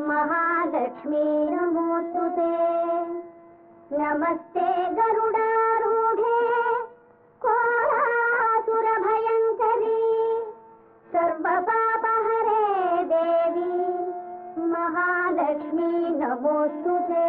महालक्ष्मी नमोस्तुते। नमस्ते गरुडारूढे कोलासुरभयङ्करी सर्वपापहरे देवी महालक्ष्मी नमोस्तुते।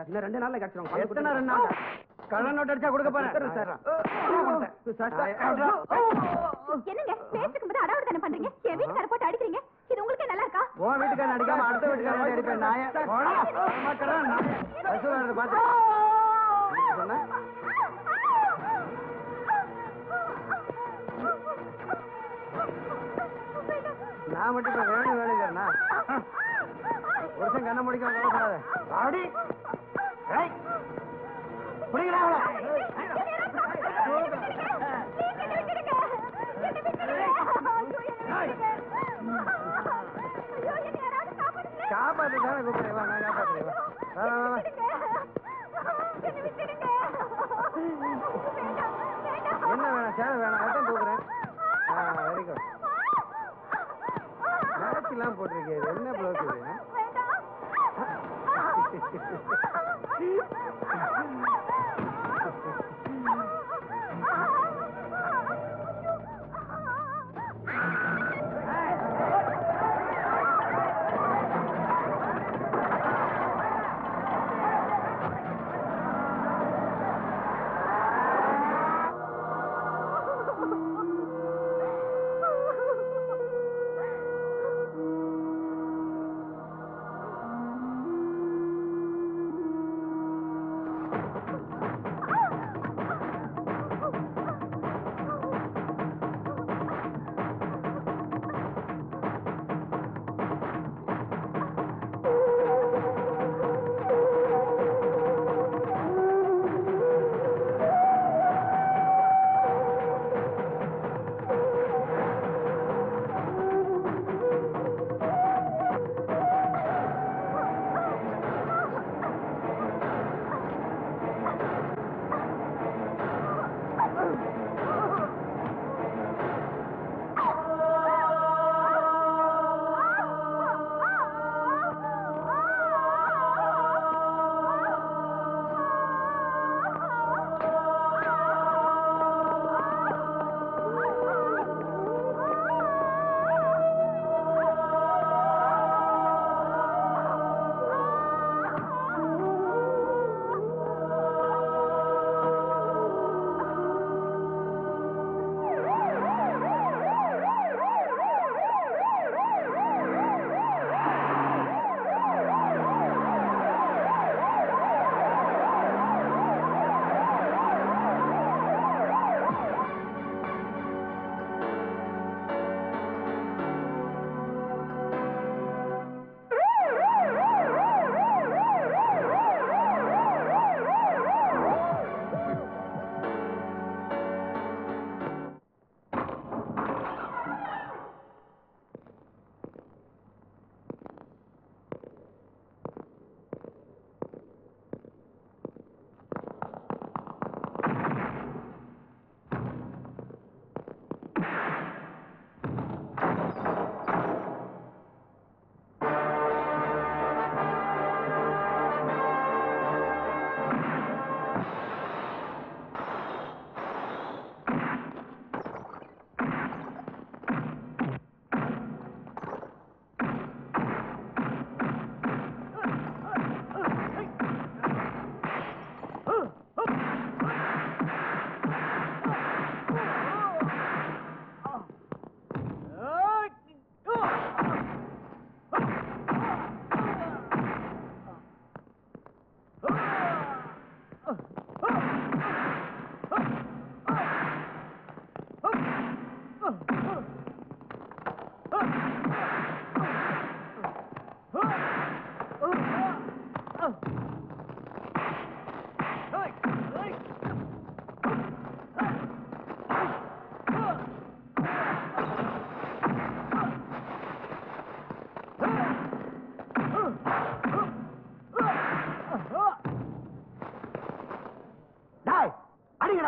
இன்னும் 2 நாள்ல கிடைச்சிரும். எத்தனை 2 நாள்? கடன் நோட் அடிச்சா கொடுக்க போறேன் சார். என்னங்க பேசுக்கும்போது அடாவடி தானே பண்றீங்க? என் வீட்டுக்கார போட்டு அடிக்கிறீங்க. இது உங்களுக்கே நல்லா இருக்கா? உன் வீட்டுக்காரன் அடிக்காம அடுத்த வீட்டுக்காரன் அடிப்பேன். நாயே மக்கறேன் நான் பசுவாரத பாத்து சொன்னா நான் மட்டும் இப்ப வேணுங்கிறனா ஒருத்தன் கண்ண முடிக்க கவலைப்படாத. ஆடி ஏய் புடிங்கடா அவளை. காப்பாத்து தானே கூப்பிடுறேன். வா நான் காப்பாத்துறேன். வா வா வா. என்ன வேணாம் சேலை வேணாம் அதான் தூக்குறேன். Very good. மேட்ச்லாம் போட்டிருக்கேன். என்ன ப்ளவுஸ் இது?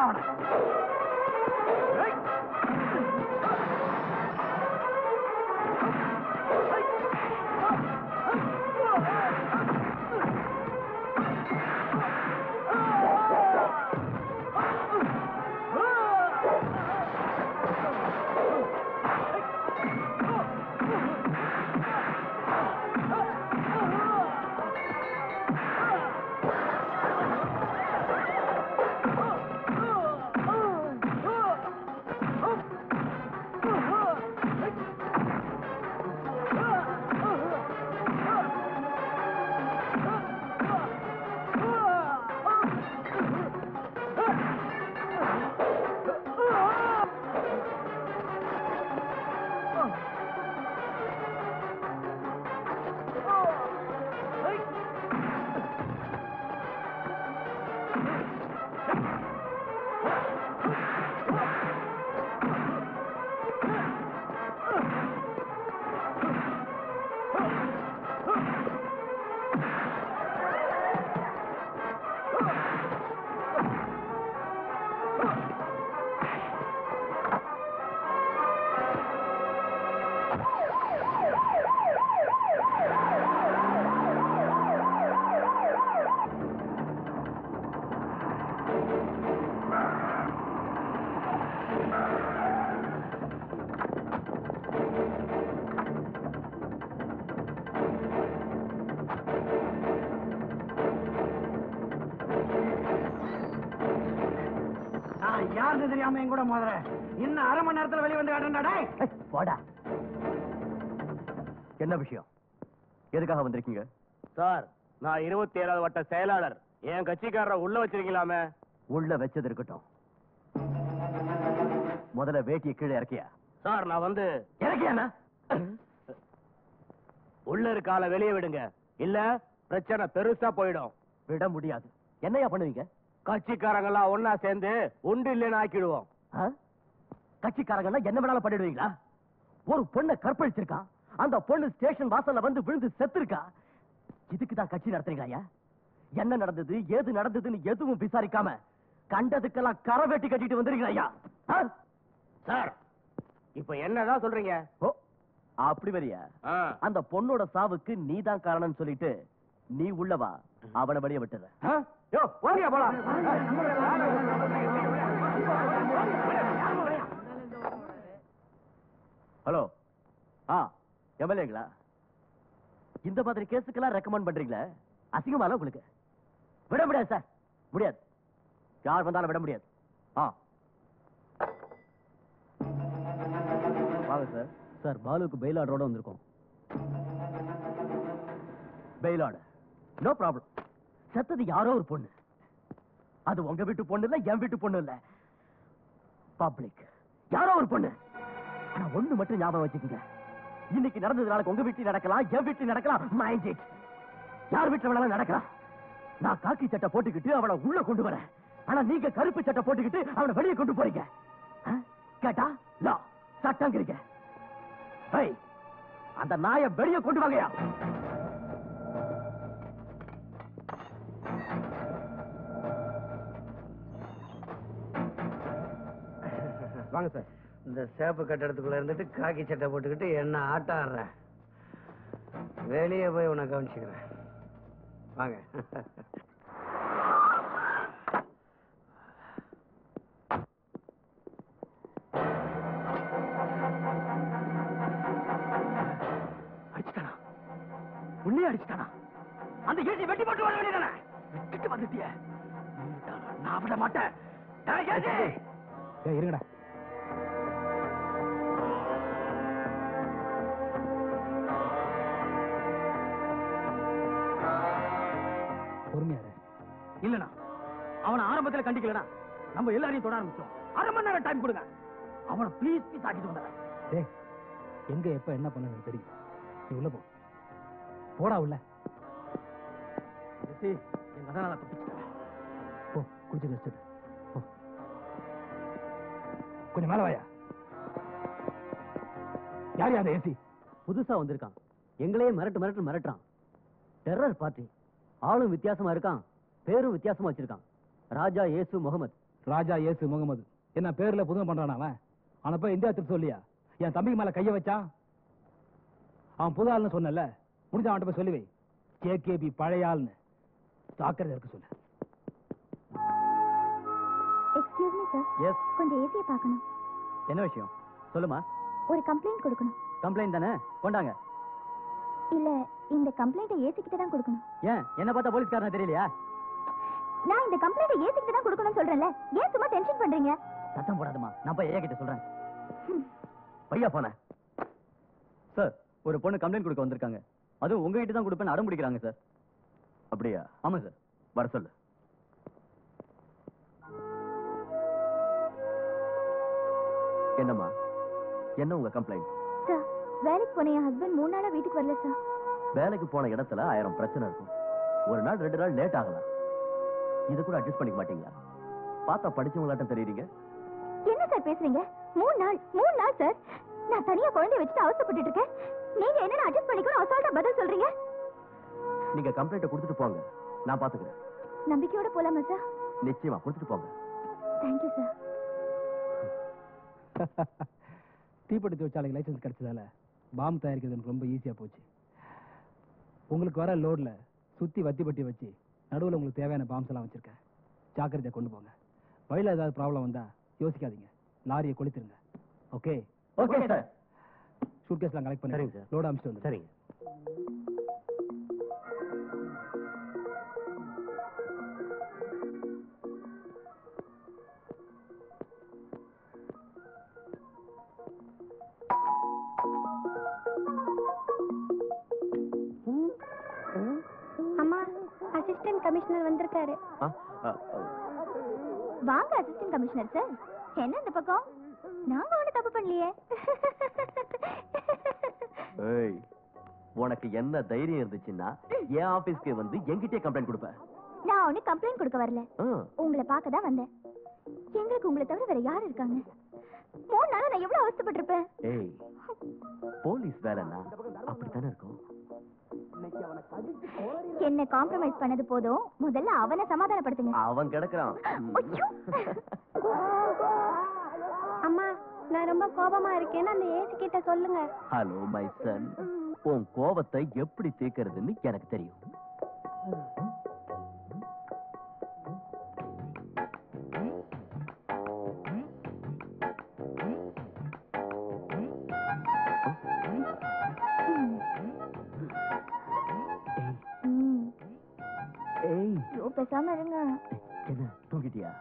போடா அவனை. யாருன்னு தெரியாம என் கூட மோதுற. இன்னும் அரை மணி நேரத்துல வெளியே வந்து காட்டுறா. போடா. என்ன விஷயம்? எதுக்காக வந்திருக்கீங்க? சார், நான் 27வது வட்ட செயலாளர். என் கட்சிக்காரரை உள்ள வச்சிருக்கீங்களாமே. உள்ள வச்சது இருக்கட்டும். முதல்ல வேட்டியை கீழே இறக்கியா? சார், நான் வந்து இறக்கியாண்ணா? உள்ள இருக்கால வெளியே விடுங்க, இல்ல பிரச்சனை பெருசா போயிடும். விட முடியாது. என்னையா பண்ணுவீங்க? கட்சிக்காரங்கெல்லாம் ஒன்னா சேர்ந்து உண்டு இல்லைன்னு ஆக்கிடுவோம். கட்சிக்காரங்க என்ன வேணாலும் பண்ணிடுவீங்களா? ஒரு பொண்ணை கற்பழிச்சிருக்கான். அந்த பொண்ணு ஸ்டேஷன் வாசல்ல வந்து விழுந்து செத்துருக்கா. இதுக்குதான் கட்சி நடத்துறீங்களா? என்ன நடந்தது, ஏது நடந்ததுன்னு எதுவும் விசாரிக்காம கண்டதுக்கெல்லாம் கரை வெட்டி கட்டிட்டு வந்துருக்கீங்களா? சார், இப்ப என்னதான் சொல்றீங்க? ஓ, அப்படி வரியா? அந்த பொண்ணோட சாவுக்கு நீதான் காரணம் சொல்லிட்டு நீ உள்ளவா, அவனை வெளியே விட்டுற. ஹலோ, எம்எல்ஏங்களா? இந்த மாதிரி கேஸுக்கெல்லாம் ரெக்கமெண்ட் பண்றீங்களா? அசிங்கமால உங்களுக்கு? விட முடியாது சார், முடியாது. யார் வந்தாலும் விட முடியாது. வாங்க சார். சார், பாலுக்கு பெயில் ஆர்டரோட வந்திருக்கோம். Bail order? No problem. செத்தது யாரோ ஒரு பொண்ணு. அது உங்க வீட்டு பொண்ணு இல்ல, என் வீட்டு பொண்ணு இல்ல, பப்ளிக். யாரோ ஒரு பொண்ணு. ஆனா ஒண்ணு மட்டும் ஞாபகம் வச்சுக்கோங்க, இன்னைக்கு நடந்தது நாளைக்கு உங்க வீட்டில் நடக்கலாம், என் வீட்டில் நடக்கலாம். Mind it. யார் வீட்டுல வேணாலும் நடக்கலாம். நான் காக்கி சட்டை போட்டுக்கிட்டு அவளை உள்ள கொண்டு வரேன். ஆனா நீங்க கருப்பு சட்டை போட்டுக்கிட்டு அவனை வெளியே கொண்டு போறீங்க. கேட்டா லா சட்டம் இருக்க. அந்த நாயை வெளியே கொண்டு வாங்கயா. வாங்க சார். இந்த சேப்பு கட்டடத்துக்குள்ள இருந்துட்டு காக்கி சட்டை போட்டுக்கிட்டு என்ன ஆட்ட ஆடுற. வெளியே போய் உன்னை கவனிச்சுக்கிறேன். வாங்க. அடிச்சுட்டானா? உன்னையே அடிச்சுட்டானா? அந்த ஏசி வெட்டி போட்டு வர வேண்டியதானே? விட்டுட்டு வந்துட்டிய. நான் விட மாட்டேன். இருங்கடா. இல்லனா அவனை ஆரம்பத்தில் கண்டிக்கலனா நம்ம எல்லாரையும் தொட ஆரம்பிச்சோம். அரை மணி நேரம் டைம் கொடுங்க. அவனை ப்ளீஸ் ப்ளீஸ் ஆக்கிட்டு வந்தேன். எங்க எப்ப என்ன பண்ணணும் தெரியும். நீ உள்ள போ. போடா உள்ள. எங்க அதான் தப்பிச்சுட்டேன். போ, குடிச்சு வச்சுட்டு போ. கொஞ்சம் மேல வாயா. யார் யார் ஏசி? புதுசா வந்திருக்கான். எங்களையே மிரட்டுறான். Terror party. ஆளும் வித்தியாசமா இருக்கான், பேரும் வித்தியாசமா வச்சிருக்கான். ராஜா ஏசு முகமது. ராஜா ஏசு முகமது என்ன பேர்ல புதுமை பண்றான் அவன். அவனை போய் இந்தியா திருப்பி சொல்லியா? என் தம்பிக்கு மேல கைய வச்சான். அவன் புது ஆள்னு சொன்னல, முடிஞ்ச அவன்கிட்ட போய் சொல்லி வை. JKB பழைய ஆள்னு ஜாக்கிரதை இருக்க சொல்லு. Excuse me sir. எஸ், கொஞ்சம் ஏசியை பார்க்கணும். என்ன விஷயம் சொல்லுமா? ஒரு கம்ப்ளைண்ட் கொடுக்கணும். கம்ப்ளைண்ட் தானே, கொண்டாங்க. இல்ல, இந்த கம்ப்ளைண்ட்டை ஏசி கிட்ட தான் கொடுக்கணும். ஏன் என்ன பார்த்தா போலீஸ்காரனா தெரியலையா? நான் இந்த கம்ப்ளைண்ட்டை ஏசி கிட்ட தான் கொடுக்கணும்னு சொல்றேன்ல, ஏன் சும்மா டென்ஷன் பண்றீங்க? சத்தம் போடாதம்மா, நான் போய் ஐயா கிட்ட சொல்றேன். பையா போன சார், ஒரு பொண்ணு கம்ப்ளைண்ட் கொடுக்க வந்திருக்காங்க. அதுவும் உங்ககிட்ட தான் கொடுப்பேன்னு அடம் பிடிக்கிறாங்க சார். அப்படியா? ஆமா சார். வர சொல்லு. என்னம்மா, என்ன உங்க கம்ப்ளைண்ட்? சார், வேலைக்கு போன என் ஹஸ்பண்ட் 3 நாளா வீட்டுக்கு வரல சார். வேலைக்கு போன இடத்துல 1000 பிரச்சனை இருக்கும். ஒரு நாள் 2 நாள் லேட் ஆகலாம். இது கூட அட்ஜஸ்ட் பண்ணிக்க மாட்டீங்களா? பார்த்தா படிச்சவங்களாட்டம் தெரியுறீங்க. என்ன சார் பேசுறீங்க? 3 நாள் சார். நான் தனியா குழந்தைய வச்சுட்டு அவசரப்பட்டு இருக்கேன். நீங்க என்ன அட்ஜஸ்ட் பண்ணிக்கணும் அசால்ட்டா பதில் சொல்றீங்க? நீங்க கம்ப்ளைண்ட்டை கொடுத்துட்டு போங்க, நான் பாத்துக்கிறேன். நம்பிக்கையோட போலாமா சார்? நிச்சயமா கொடுத்துட்டு போங்க. Thank you sir. தீப்பெட்டி தொழிற்சாலைக்கு லைசன்ஸ் கிடைச்சதால பாம்பு தயாரிக்கிறது எனக்கு ரொம்ப ஈஸியா போச்சு. உங்களுக்கு வர லோட்ல சுத்தி வத்தி பட்டி வச்சு நடுவில் உங்களுக்கு தேவையான பாம்ஸ் எல்லாம் வச்சிருக்கேன். ஜாக்கிரதையா கொண்டு போங்க. வழியில ஏதாவது ப்ராப்ளம் வந்தா யோசிக்காதீங்க, லாரியை கொளுத்திருங்க. ஓகே? Okay sir. சூட்கேஸ்லாம் கலெக்ட் பண்ணி சரிங்க சார். லோட் அமிச்சிட்டு வந்து. சரிங்க. அம்மா, அசிஸ்டன்ட் கமிஷனர் வந்திருக்காரு. வாங்க அசிஸ்டன்ட் கமிஷனர் சார். என்ன இந்த பக்கம்? நாங்க ஒண்ணு தப்பு பண்ணலையே. ஏய், உனக்கு என்ன தைரியம் இருந்துச்சுன்னா என் ஆபீஸ்க்கு வந்து என்கிட்டயே கம்ப்ளைண்ட் கொடுப்ப? நான் ஒண்ணு கம்ப்ளைண்ட் கொடுக்க வரல, உங்களை பார்க்க தான் வந்தேன். எங்களுக்கு உங்களை தவிர வேற யாரு இருக்காங்க? 3 நாளா நான் எவ்வளவு அவஸ்தைப்பட்டிருப்பேன். ஏய், போலீஸ் வேலைன்னா அப்படித்தானே இருக்கும். என்ன காம்ப்ரமைஸ் பண்ணது போதும், முதல்ல அவனை சமாதானப்படுத்துங்க. அவன் கிடக்குறான். ஐயோ! அம்மா, நான் ரொம்ப கோபமா இருக்கேன்னு அந்த ஏசி கிட்ட சொல்லுங்க. ஹலோ மை சன், உன் கோபத்தை எப்படி தீர்க்கிறதுன்னு எனக்கு தெரியும். பேசாம இருங்க. என்ன தூங்கிட்டியா?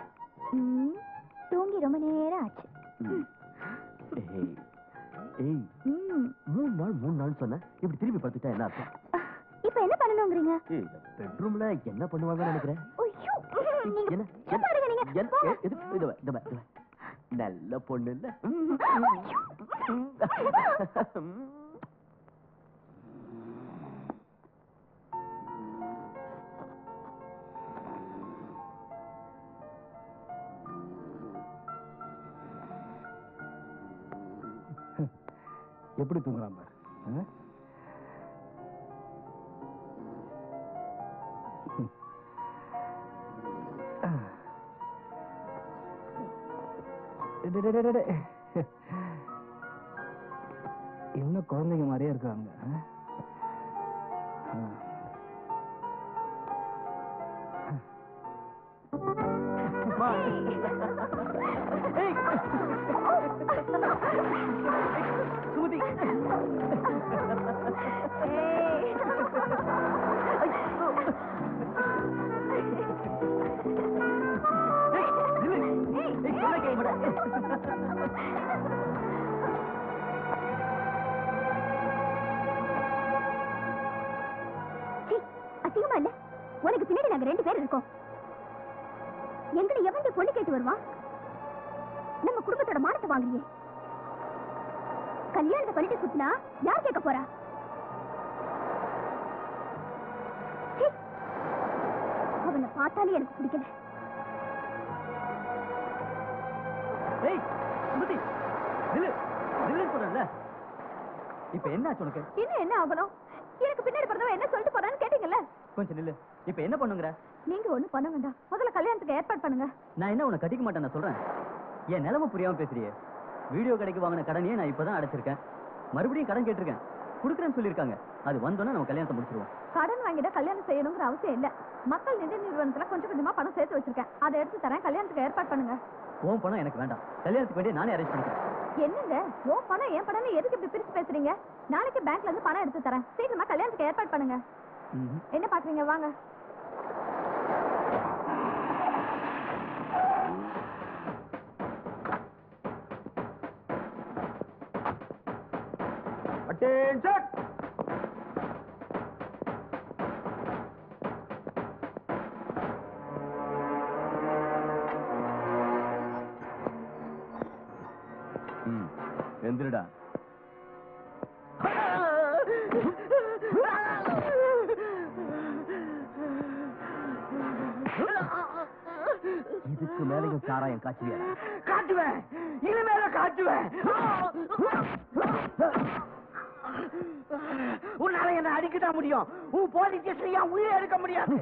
தூங்கி ரொம்ப நேரம் ஆச்சு. ஏய், 3 நாள் சொன்ன, இப்படி திரும்பி பார்த்துட்டா என்ன அர்த்தம்? இப்ப என்ன பண்ணணும்ங்கறீங்க? பெட்ரூம்ல என்ன பண்ணுவாங்கன்னு நினைக்கிறேன். ஐயோ, நீங்க சும்மா இருங்க. நீங்க நல்ல பொண்ணு இல்ல? எப்படி தூங்குறான் பாரு. இன்னும் குழந்தைங்க மாதிரியே இருக்காங்க. சுமதி, அசிங்கமா இல்ல? உனக்கு பின்னாடி நாங்க 2 பேர் இருக்கோம். எங்களை எவன் பொண்ணு கேட்டு வருவான்? நம்ம குடும்பத்தோட மானத்தை வாங்குறியே. கல்யாணத்தை பண்ணிட்டு சுத்தினா யார் கேட்க போறா? அவனை பார்த்தாலே எனக்கு பிடிக்கல. இப்ப என்ன உனக்கு? இன்னும் என்ன ஆகணும்? எனக்கு பின்னாடி பிறந்தவன் என்ன சொல்லிட்டு போறான்னு கேட்டீங்கல்ல? கொஞ்சம் நில்லு. இப்ப என்ன பண்ணுங்கற? நீங்க ஒண்ணும் பண்ண வேண்டாம். முதல்ல கல்யாணத்துக்கு ஏற்பாடு பண்ணுங்க. நான் என்ன உன்னை கட்டிக்க மாட்டேன் நான் சொல்றேன். என் நிலைமை புரியாம பேசுறியே. வீடியோ கடைக்கு வாங்கின கடனையே நான் இப்பதான் அடைச்சிருக்கேன். மறுபடியும் கடன் கேட்டிருக்கேன். குடுக்குறேன்னு சொல்லியிருக்காங்க. அது வந்தோன்னே நம்ம கல்யாணத்தை முடிச்சிருவோம். கடன் வாங்கிட கல்யாணம் செய்யணுங்கிற அவசியம் இல்ல. மக்கள் நிதி நிறுவனத்துல கொஞ்சம் கொஞ்சமா பணம் சேர்த்து வச்சிருக்கேன். அதை எடுத்து தரேன். கல்யாணத்துக்கு ஏற்பாடு பண்ணுங்க. உன் பணம் எனக்கு வேண்டாம். கல்யாணத்துக்கு வேண்டிய நானே அரேஞ்ச் பண்ணிக்கிறேன். என்னங்க ஓ பணம் என் பணம் எதுக்கு இப்படி பிரிச்சு பேசுறீங்க? நாளைக்கு பேங்க்ல இருந்து பணம் எடுத்து தரேன். சீக்கிரமா கல்யாணத்துக்கு ஏற்பாடு பண்ணுங்க. என்ன பாக்குறீங்க? வாங்க. அட்டென்ஷன். எந்திரடா. இதுக்கு மேலையும் சாராயம் காட்டுவியா? காட்டுவேன். இனிமேல காட்டுவேன். உன்னால என்ன அடிக்கதான் முடியும். உன் போலீஸ் ஸ்டேஷன்ல உயிரை எடுக்க முடியாது.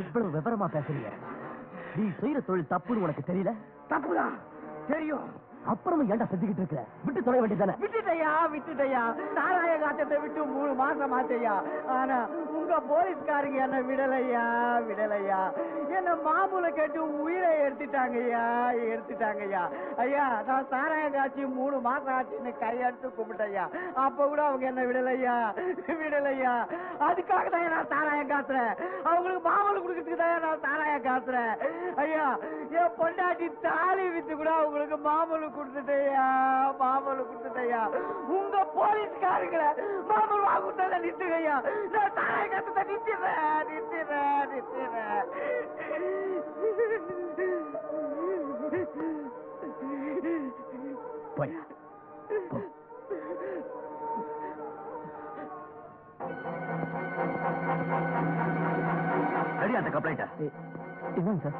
இவ்வளவு விவரமா பேசுறீங்க. நீ செய்யற தொழில் தப்புன்னு உனக்கு தெரியல? தப்புதான் தெரியும். அப்புறமும் ஏன்டா செஞ்சுக்கிட்டு இருக்க? விட்டு தொலை வேண்டியதானே? விட்டுட்டையா. சாராய காட்டத்தை விட்டு 3 மாசம் ஆச்சையா. ஆனா உங்க போலீஸ்காரங்க என்ன விடலையா. என்ன மாமூல கேட்டு உயிரை எடுத்துட்டாங்கய்யா. ஐயா நான் சாராய காட்சி 3 மாசம் ஆச்சுன்னு கையெடுத்து கும்பிட்டையா. அப்ப கூட அவங்க என்ன விடலையா. அதுக்காக தான் நான் சாராயம் காத்துறேன். அவங்களுக்கு மாமூல் கொடுக்கறதுக்கு தான் நான் சாராயம் காத்துறேன். ஐயா என் பொண்டாட்டி தாலி வித்து கூட அவங்களுக்கு மாமூல் கொடுத்துட்டையா. உங்க போலீஸ்காரங்களை மாமூல் வாங்கிட்டத நிறுத்துங்கய்யா. நான் சாராய காத்தத்தை நிறுத்திடுறேன். போயா ரெடி அந்த கம்ப்ளைண்ட் என்னங்க சார்?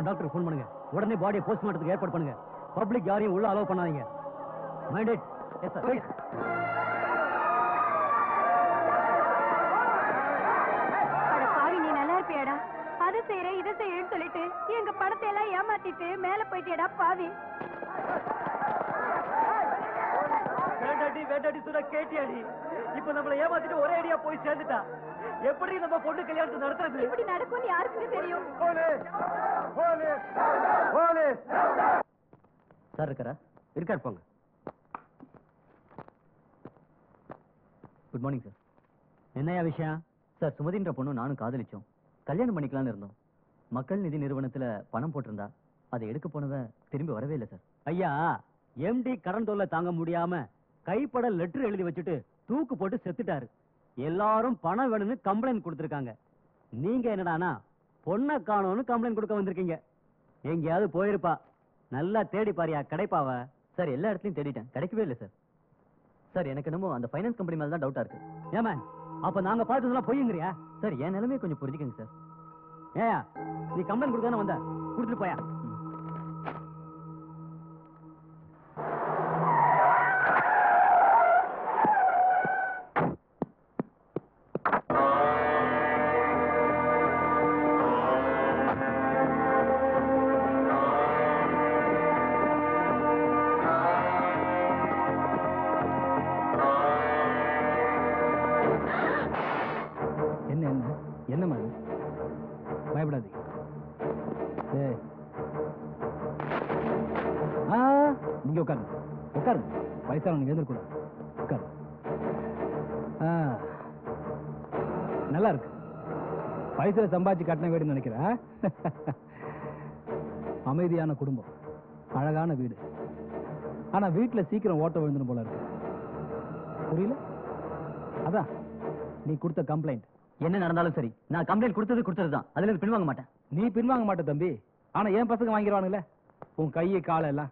டாக்டர் ஃபோன் பண்ணுங்க. உடனே பாடியை போஸ்ட்மார்ட்டத்துக்கு ஏற்பாடு பண்ணுங்க. பப்ளிக் யாரையும் உள்ள அலோவ் பண்ணாதீங்க. மைண்டட். Yes sir. பாவி நீ நல்லா இருப்பியாடா? அதை செய்யற இதை செய்யறேன்னு சொல்லிட்டு எங்க படத்தை எல்லாம் ஏமாத்திட்டு மேல போயிட்டியடா பாவி. வேண்டாடி சொன்ன கேட்டியாடி. இப்ப நம்மள ஏமாத்திட்டு ஒரே ஐடியா போய் சேர்ந்துட்டா. எப்படி நம்ம பொண்ணு கல்யாணத்தை நடத்துறது? இப்படி நடக்கும்னு யாருக்குமே தெரியும். சார் இருக்காரு போங்க. Good morning sir. என்னையா விஷயம்? சார் சுமதின்ற பொண்ணு நானும் காதலிச்சோம். கல்யாணம் பண்ணிக்கலாம்னு இருந்தோம். மக்கள் நிதி நிறுவனத்துல பணம் போட்டிருந்தா அதை எடுக்க போனவ திரும்பி வரவே இல்லை சார். ஐயா எம்டி கடன் தொல்லை தாங்க முடியாம கைப்பட லெட்டர் எழுதி வச்சுட்டு தூக்கு போட்டு செத்துட்டாரு. எல்லாரும் பணம் வேணும்னு கம்ப்ளைண்ட் கொடுத்திருக்காங்க. நீங்க என்னடானா பொண்ணை காணோம்னு கம்ப்ளைண்ட் கொடுக்க வந்திருக்கீங்க. எங்கேயாவது போயிருப்பா. நல்லா தேடி பாரியா கிடைப்பாவ. சார் எல்லா இடத்துலயும் தேடிட்டேன், கிடைக்கவே இல்லை சார். சார் எனக்கு என்னமோ அந்த ஃபைனான்ஸ் கம்பெனி மேல தான் டவுட்டா இருக்கு. ஏமா அப்ப நாங்க பார்த்ததெல்லாம் பொய்யுங்கிறியா? சார் என் நிலைமையை கொஞ்சம் புரிஞ்சுக்கங்க சார். ஏயா நீ கம்ப்ளைண்ட் கொடுக்க வந்த கொடுத்துட்டு போயா. இங்க உட்காருங்க உட்காருங்க. வயசானவங்க எழுந்திருக்கூடாது. உட்காரு. நல்லா இருக்கு. பைசா சம்பாதிச்சு கட்டின வீடுன்னு நினைக்கிறேன். அமைதியான குடும்பம், அழகான வீடு. ஆனா வீட்டுல சீக்கிரம் ஓட்ட விழுந்துடும் போல இருக்கு. புரியல? அதான் நீ கொடுத்த கம்ப்ளைண்ட். என்ன நடந்தாலும் சரி, நான் கம்ப்ளைண்ட் கொடுத்ததுதான். அதுல இருந்து பின்வாங்க மாட்டேன். நீ பின்வாங்க மாட்ட தம்பி. ஆனா என் பசங்க வாங்கிடுவானுங்களே உன் கையை காலை எல்லாம்.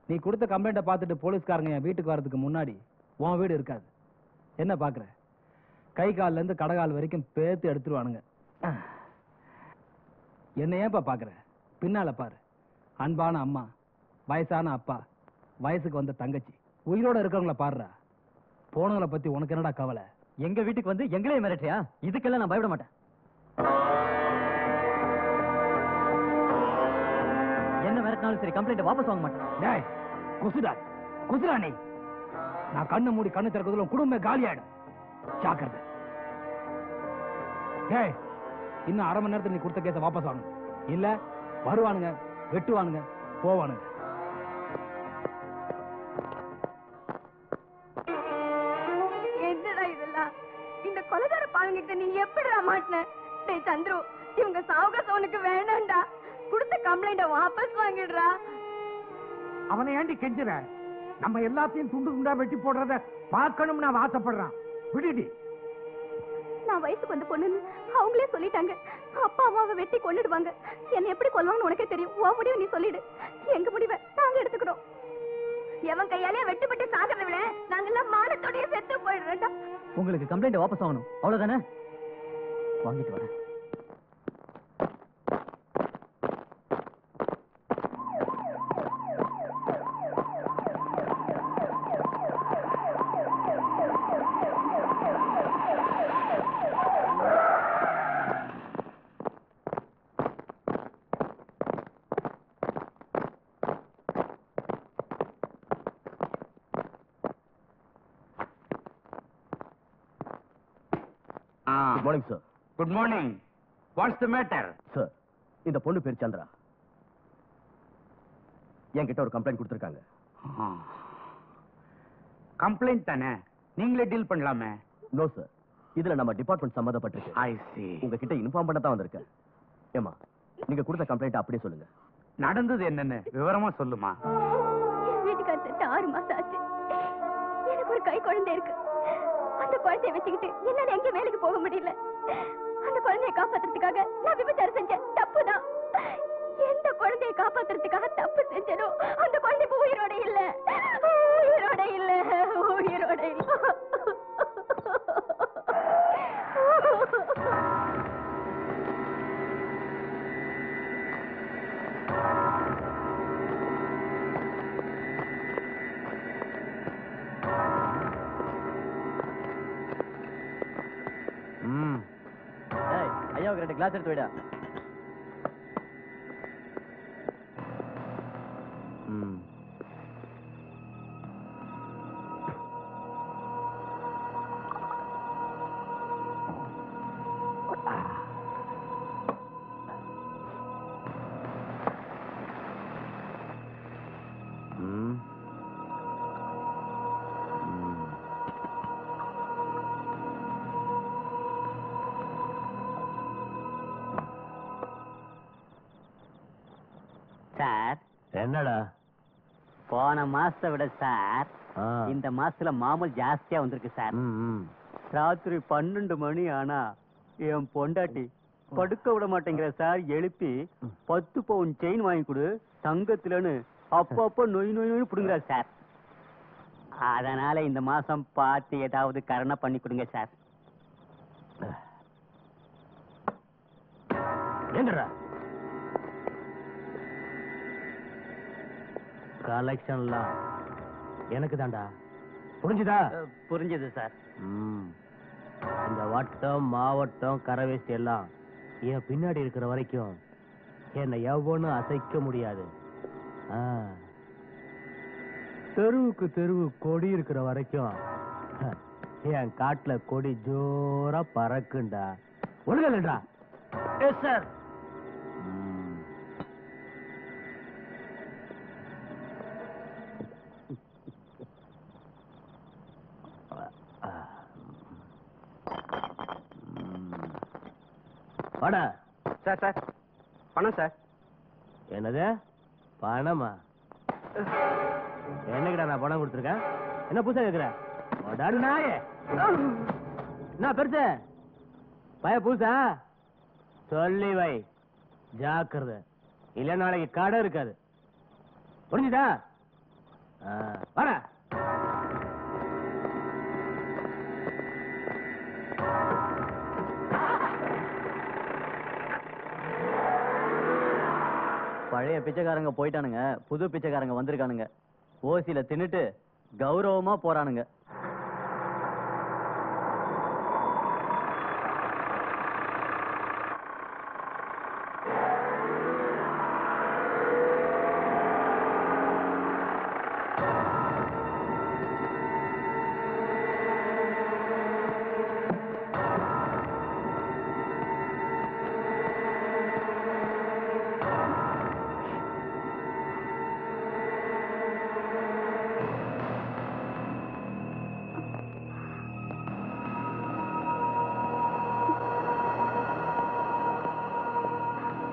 நீ கொடுத்த கம்ப்ளைண்ட்டை பார்த்துட்டு போலீஸ்காரங்க என் வீட்டுக்கு வர்றதுக்கு முன்னாடி உன் வீடு இருக்காது. என்ன பாக்குற? கை கால்ல இருந்து கடகால் வரைக்கும் பேத்து எடுத்துருவானுங்க. என்ன ஏன்பா பாக்குற? பின்னால பாரு. அன்பான அம்மா, வயசான அப்பா, வயசுக்கு வந்த தங்கச்சி, உயிரோட இருக்கிறவங்கள பாடுறா. போனவங்களை பத்தி உனக்கு என்னடா கவலை? எங்க வீட்டுக்கு வந்து எங்களே மிரட்டியா? இதுக்கெல்லாம் நான் பயப்பட மாட்டேன். என்ன மிரட்டினாலும் சரி, கம்ப்ளைண்ட் வாபஸ் வாங்க மாட்டேன். குசுடா நீ. நான் கண்ணு மூடி கண்ணு திறக்கிறதுல குடும்பம் காலி ஆயிடும். ஜாக்கிரதை. இன்னும் அரை மணி நேரத்தில் நீ கொடுத்த கேஸை வாபஸ் வாங்கணும். இல்ல வருவானுங்க, வெட்டுவானுங்க, போவானுங்க. என்னடா இதெல்லாம்? இந்த கொலைகார பாவங்கிட்ட நீ எப்படிடா மாட்டின? டேய் சந்துரு, இவங்க சாவகாசம் உனக்கு வேணாம்டா. கொடுத்த கம்ப்ளைண்ட வாபஸ் வாங்கிடுறா. அவனை ஏண்டி கெஞ்சுற? நம்ம எல்லாத்தையும் துண்டு துண்டா வெட்டி போடுறத பார்க்கணும்னு நான் ஆசைப்படுறான். விடுடி. நான் வயசுக்கு வந்த பொண்ணுன்னு அவங்களே சொல்லிட்டாங்க. அப்பா அம்மாவை வெட்டி கொன்னுடுவாங்க. என்ன எப்படி கொல்லுவாங்கன்னு உனக்கே தெரியும். உன் முடிவை நீ சொல்லிடு. எங்க முடிவை நாங்க எடுத்துக்கிறோம். எவன் கையாலே வெட்டுப்பட்டு சாகிறத விட நாங்கெல்லாம் மானத்தோடய செத்து போயிடுறோம்டா. உங்களுக்கு கம்ப்ளைண்ட் வாபஸ் வாங்கணும், அவ்வளவுதானே? வாங்கிட்டு வரேன். Good morning sir. Good morning. What's the matter? Sir, இந்த பொண்ணு பேர் சந்திரா. என்கிட்ட ஒரு கம்ப்ளைண்ட் கொடுத்திருக்காங்க. கம்ப்ளைண்ட் தானே, நீங்களே டீல் பண்ணலாமே. நோ சார், இதுல நம்ம டிபார்ட்மெண்ட் சம்மந்தப்பட்டிருக்கு. ஐ சி. உங்ககிட்ட இன்ஃபார்ம் பண்ண தான் வந்திருக்கேன். ஏமா, நீங்க கொடுத்த கம்ப்ளைண்ட் அப்படியே சொல்லுங்க. நடந்தது என்னன்னு விவரமா சொல்லுமா. என் வீட்டுக்காரர் செத்து 6 மாசம் ஆச்சு. எனக்கு ஒரு கை குழந்தை இருக்கு. அந்த குழந்தைய வச்சுக்கிட்டு என்னால எங்க வேலைக்கு போக முடியல. அந்த குழந்தைய காப்பாத்துறதுக்காக நான் விபச்சாரம் செஞ்சேன். தப்புதான். எந்த குழந்தைய காப்பாத்துறதுக்காக தப்பு செஞ்சனோ அந்த குழந்தை இப்ப உயிரோட இல்ல. உயிரோட இல்ல. உயிரோட இல்ல. ஐயா, 2 கிளாஸ் எடுத்து விடா. சார், என்னடா போன மாசத்தை விட சார் இந்த மாசத்துல மாமூல் ஜாஸ்தியா வந்திருக்கு சார். ராத்திரி 12 மணி ஆனா என் பொண்டாட்டி படுக்க விட மாட்டேங்கிற சார். எழுப்பி 10 பவுன் செயின் வாங்கி கொடு தங்கத்துலன்னு அப்பப்போ நொய் நொய் புடுங்குறா சார். அதனால இந்த மாசம் பார்த்து ஏதாவது கரணை பண்ணி கொடுங்க சார். என்னடா கலெக்ஷன்லாம் எனக்கு தான்டா. புரிஞ்சுதா? புரிஞ்சது சார். இந்த வட்டம் மாவட்டம் கரவேஸ்ட் எல்லாம் என் பின்னாடி இருக்கிற வரைக்கும் என்னை எவ்வளவு அசைக்க முடியாது. தெருவுக்கு தெருவு கொடி இருக்கிற வரைக்கும் என் காட்டுல கொடி ஜோரா பறக்குண்டா. ஒழுங்கா எஸ் சார். வாடா. சார் சார் பணம் சார். என்னது பணமா? என்னக்கிட்ட நான் பணம் கொடுத்துருக்கேன்? என்ன புதுசா கேக்குற? நாயே என்ன பெருசு பய புதுசா? சொல்லி வை, ஜாக்கிரதை, இல்ல நாளைக்கு கடை இருக்காது. புரிஞ்சுதா? வாடா. பழைய பிச்சைக்காரங்க போயிட்டானுங்க, புது பிச்சைக்காரங்க வந்திருக்கானுங்க. ஓசியில தின்னுட்டு கௌரவமா போறானுங்க.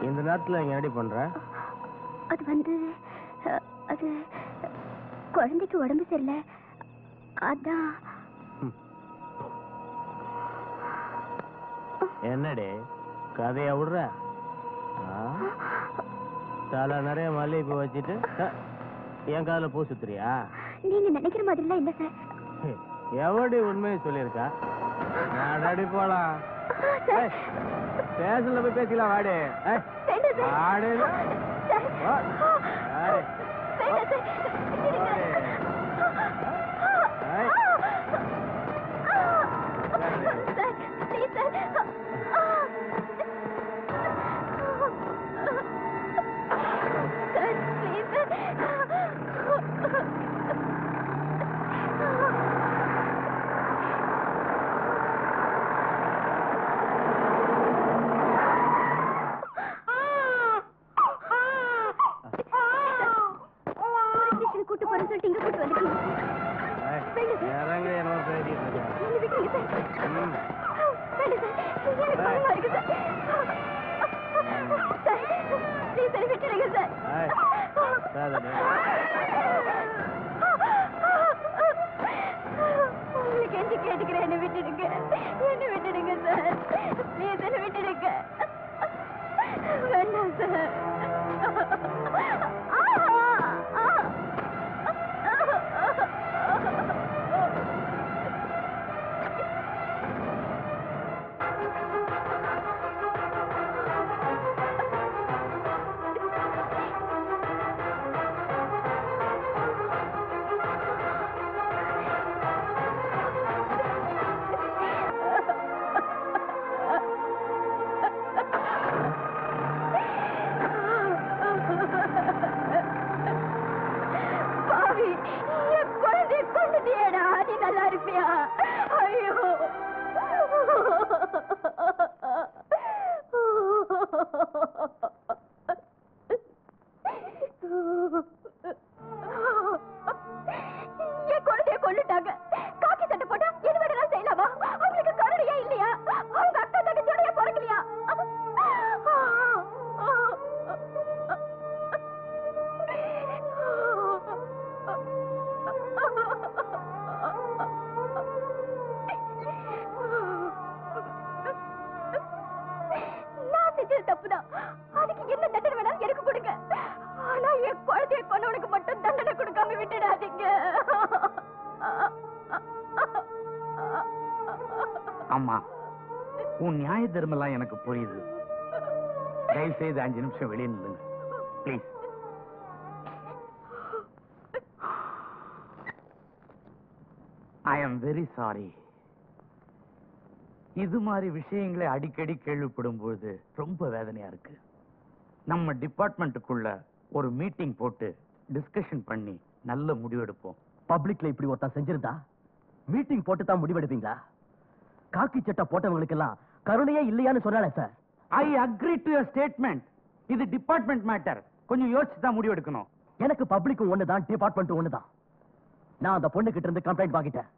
இந்த நேரத்துல இங்க ரெடி பண்ற? அது வந்து அது குழந்தைக்கு உடம்பு சரியில்லை, அதான். என்னடி கதைய விடுற? தலை நிறைய மல்லிகைப்பூ வச்சுட்டு என் காதுல பூ சுத்துறியா? நீங்க நினைக்கிற மாதிரிலாம் இல்ல சார். எவடி உண்மையை சொல்லியிருக்கா? நாடாடி போலாம். ஸ்டேஷன்ல போய் பேசிக்கலாம். வாடி வாடி. அம்மா, உன் நியாய தர்மம் எனக்கு புரியுது. தயவு செய்து 5 நிமிஷம் வெளியே நில்லுங்க please. I am very sorry. இது மாதிரி விஷயங்களை அடிக்கடி கேள்விப்படும் போது ரொம்ப வேதனையா இருக்கு. நம்ம டிபார்ட்மெண்ட்டுக்குள்ள ஒரு மீட்டிங் போட்டு டிஸ்கஷன் பண்ணி நல்ல முடிவெடுப்போம். பப்ளிக்ல இப்படி ஒருத்தன் செஞ்சிருந்தா மீட்டிங் போட்டு தான் முடிவெடுப்பீங்களா? காக்கி சட்டை போட்டவங்களுக்கு எல்லாம் கருணையே இல்லையான்னு சொன்னாலே sir. I agree to your statement. இது டிபார்ட்மெண்ட் மேட்டர், கொஞ்சம் யோசிச்சு தான் முடிவெடுக்கணும். எனக்கு பப்ளிக்கும் ஒண்ணுதான், டிபார்ட்மெண்ட்டும் ஒண்ணுதான். நான் அந்த பொண்ணு கிட்ட இருந்து கம்ப்ளைண்ட் வாங்கிட்டேன்.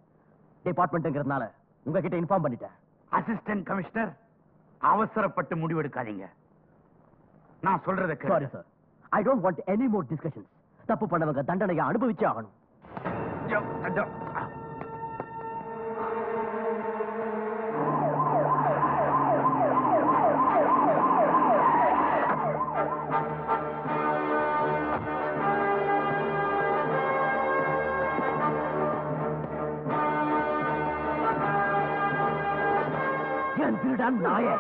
டிபார்ட்மெண்ட்ங்கிறதுனால உங்ககிட்ட இன்ஃபார்ம் பண்ணிட்டேன். அசிஸ்டன்ட் கமிஷனர், அவசரப்பட்டு முடிவெடுக்காதீங்க. நான் சொல்றத sorry sir, I don't want any more discussions. தப்பு பண்ணவங்க தண்டனையை அனுபவிச்சே ஆகணும். நாயே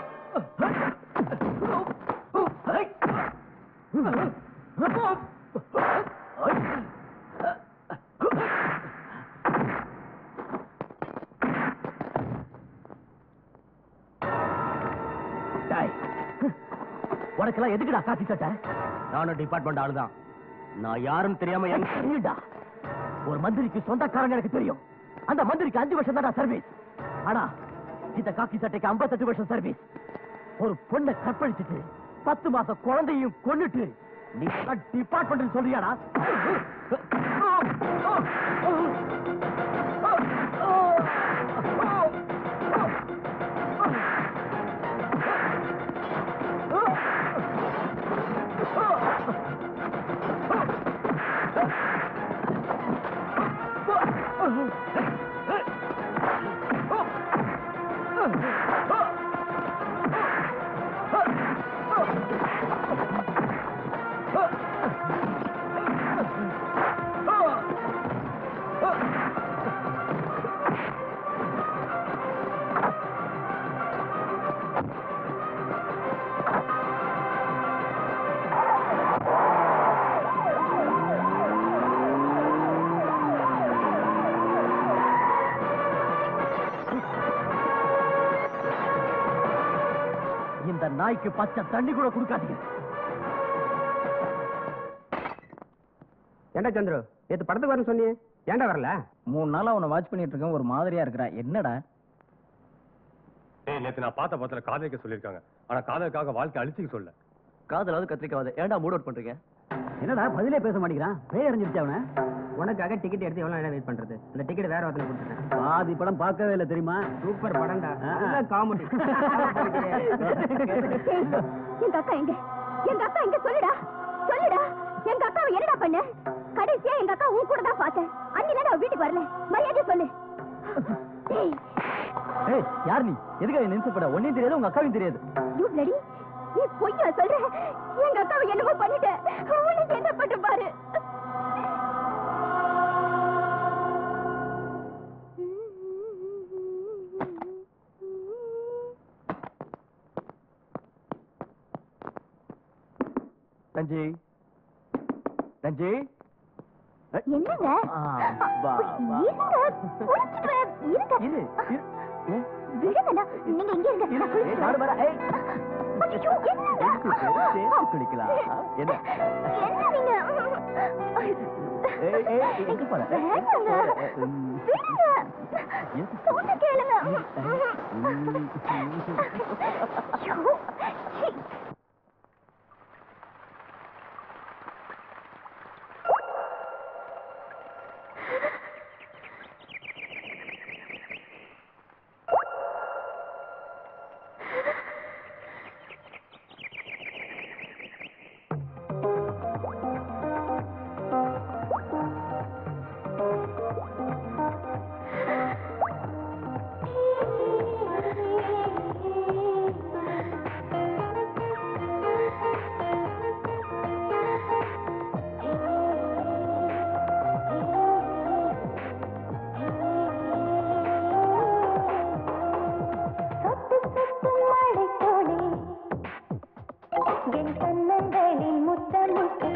உனக்கெல்லாம் எதுக்குடா காக்கி சட்டை? நானும் டிபார்ட்மெண்ட் ஆளுதான். நான் யாரும் தெரியாம எனக்கு தெரியும்டா. ஒரு மந்திரிக்கு சொந்தக்காரங்க எனக்கு தெரியும். அந்த மந்திரிக்கு 5 வருஷம் தான் சர்வீஸ். ஆனா இந்த காக்கி சட்டைக்கு 58 வருஷம் சர்வீஸ். ஒரு பொண்ணை கற்பழிச்சுட்டு 10 மாசம் குழந்தையும் கொன்னுட்டு நீ டிபார்ட்மெண்ட் சொல்றியாடா? இந்த நாய்க்கு பச்சை தண்ணி கூட கொடுக்காதீங்க. ஏண்டா சந்திரு, நேத்து படத்துக்கு வரணும் சொன்னியே, ஏண்டா வரல? 3 நாளா உன்னை வாட்ச் பண்ணிட்டு இருக்கேன், ஒரு மாதிரியா இருக்கிறா. என்னடா? நேத்து நான் பார்த்த படத்துல காதலிக்க சொல்லிருக்காங்க. ஆனா காதலுக்காக வாழ்க்கை அழிச்சுக்க சொல்ல. காதலாவது கத்திரிக்காவது ஏன்டா மூட் அவுட் பண்றீங்க? என்னடா பதிலே பேச மாட்டேங்கிறான்? பேய் அறிஞ்சிருச்சு அவன. உனக்காக டிக்கெட் எடுத்து எவ்வளவு நேரம் வெயிட் பண்றது? அந்த டிக்கெட் வேற ஒருத்தனுக்கு கொடுத்துட்டேன். பாதி படம் பார்க்கவே இல்லை தெரியுமா? சூப்பர் படம்டா, நல்ல காமெடி. எங்க அக்கா எங்க? எங்க அக்கா எங்க? சொல்லுடா சொல்லுடா. எங்க அக்காவை என்னடா பண்ண? கடைசியா எங்க அக்கா உன் கூட தான் பார்த்தேன். அன்னில நான் வீட்டுக்கு வரல. மரியாதை சொல்லு. ஏய், யார் நீ? எதுக்கு என்ன நினைச்சு போட? ஒண்ணும் தெரியாது, உங்க அக்காவும் தெரியாது. யூ பிளடி, நீ பொய்யா சொல்ற? எங்க அக்காவை என்னமோ பண்ணிட்ட. உனக்கு என்ன பண்ண பாரு. ரஞ்சி, ரஞ்சி, என்னங்க? விடுங்கண்ணா, நீங்க இங்க இருங்க. நான் குளிச்சுட்டு வரேன். ஐயோ, என்னங்க? குளிக்கலாம். என்ன என்ன நீங்க? எங்க போற? வேண்டாங்க. விடுங்க. சொன்ன கேளுங்க. ஐயோ, சீ. என் கண்ணங்களில் முத்தமிட்டு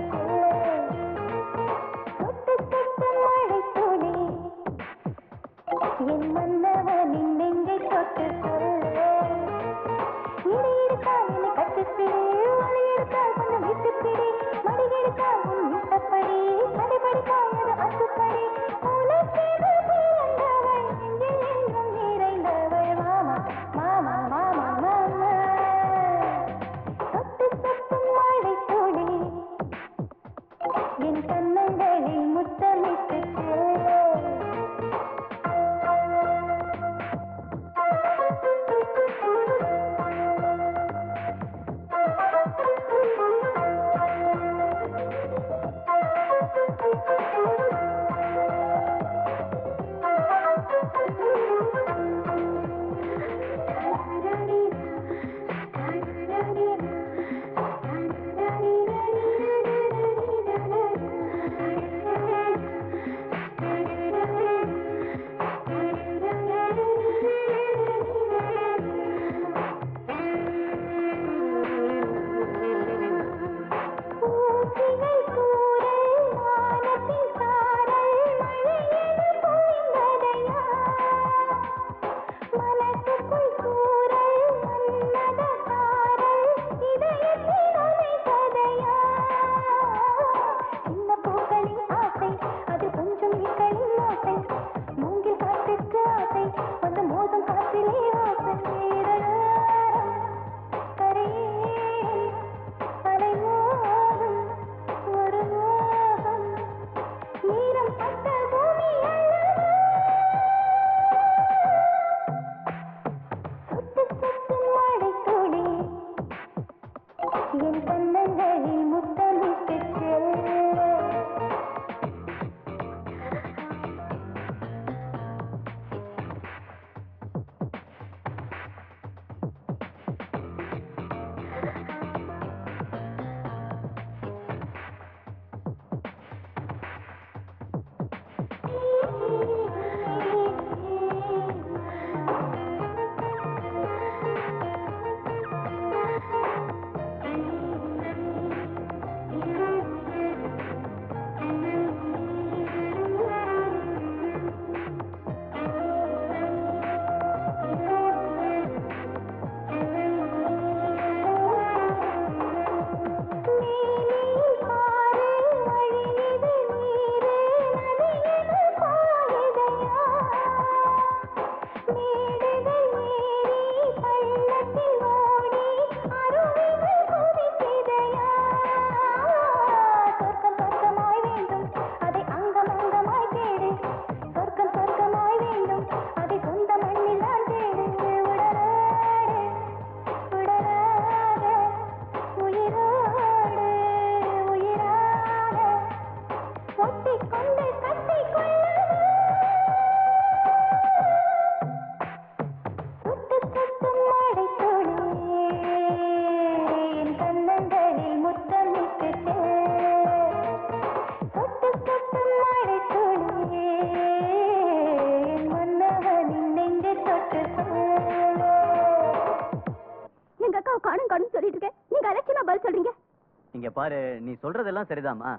பாரு, நீ சொல்றதெல்லாம் சரிதாம்மா.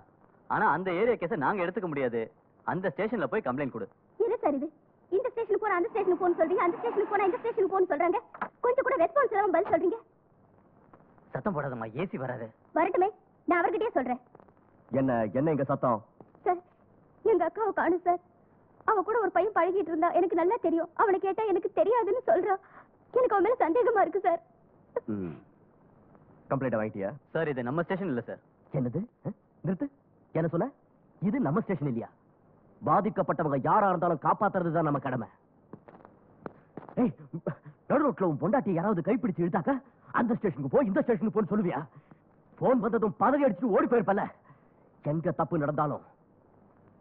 ஆனா அந்த ஏரியா கேஸ நாங்க எடுத்துக்க முடியாது. அந்த ஸ்டேஷன்ல போய் கம்ப்ளைண்ட் கொடு. என்ன சார் இது? இந்த ஸ்டேஷனுக்கு போனா அந்த ஸ்டேஷனுக்கு போன்னு சொல்றீங்க, அந்த ஸ்டேஷனுக்கு போனா இந்த ஸ்டேஷனுக்கு போன்னு சொல்றாங்க. கொஞ்சம் கூட ரெஸ்பான்ஸ் இல்லாம பதில் சொல்றீங்க. சத்தம் போடாதம்மா, ஏசி வராது. வரட்டுமே, நான் அவர்கிட்டயே சொல்றேன். என்ன இங்க சத்தம்? சார், எங்க அக்காவை காணும் சார். அவ கூட ஒரு பையன் பழகிட்டு இருந்தா, எனக்கு நல்லா தெரியும். அவனை கேட்டா எனக்கு தெரியாதுன்னு சொல்றான். எனக்கு அவன் மேல சந்தேகமா இருக்கு சார். கம்ப்ளைண்ட் வாங்கிட்டியா? சார், இது நம்ம ஸ்டேஷன் இல்ல சார். என்னது? நிறுத்து. என்ன சொன்ன? இது நம்ம ஸ்டேஷன் இல்லையா? பாதிக்கப்பட்டவங்க யாரா இருந்தாலும் காப்பாத்துறது தான் நம்ம கடமை. ஏய், நடு ரோட்ல உன் பொண்டாட்டி யாராவது கைப்பிடிச்சு இழுத்தாக்க அந்த ஸ்டேஷனுக்கு போ, இந்த ஸ்டேஷனுக்கு போன்னு சொல்லுவியா? போன் வந்ததும் பதவி அடிச்சு ஓடி போயிருப்பல. எங்க தப்பு நடந்தாலும்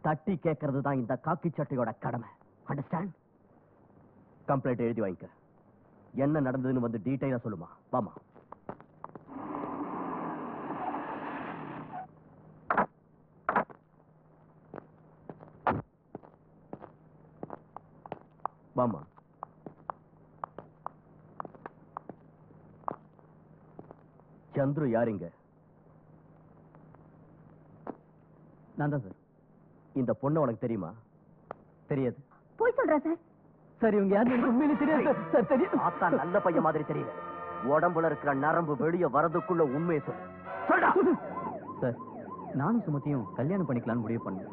தட்டி கேட்கறது தான் இந்த காக்கி சட்டையோட கடமை. அண்டர்ஸ்டாண்ட்? கம்ப்ளைண்ட் எழுதி வாங்கிக்க. என்ன நடந்ததுன்னு வந்து டீடைலா சொல்லுமா. வாமா. வாமா. சந்துரு யாருங்க? நான் தான் சார். இந்த பொண்ணு உனக்கு தெரியுமா? தெரியாது. போய் சொல்றா சார். சரி, இவங்க யாரு உண்மையிலே தெரியாது சார். தெரியும். ஆத்தா நல்ல பையன் மாதிரி தெரியல. உடம்புல இருக்கிற நரம்பு வெளியே வரதுக்குள்ள உண்மையை சொல்லு. சொல்டா. சார், நானும் சுமத்தியும் கல்யாணம் பண்ணிக்கலாம்னு முடிவு பண்ணேன்.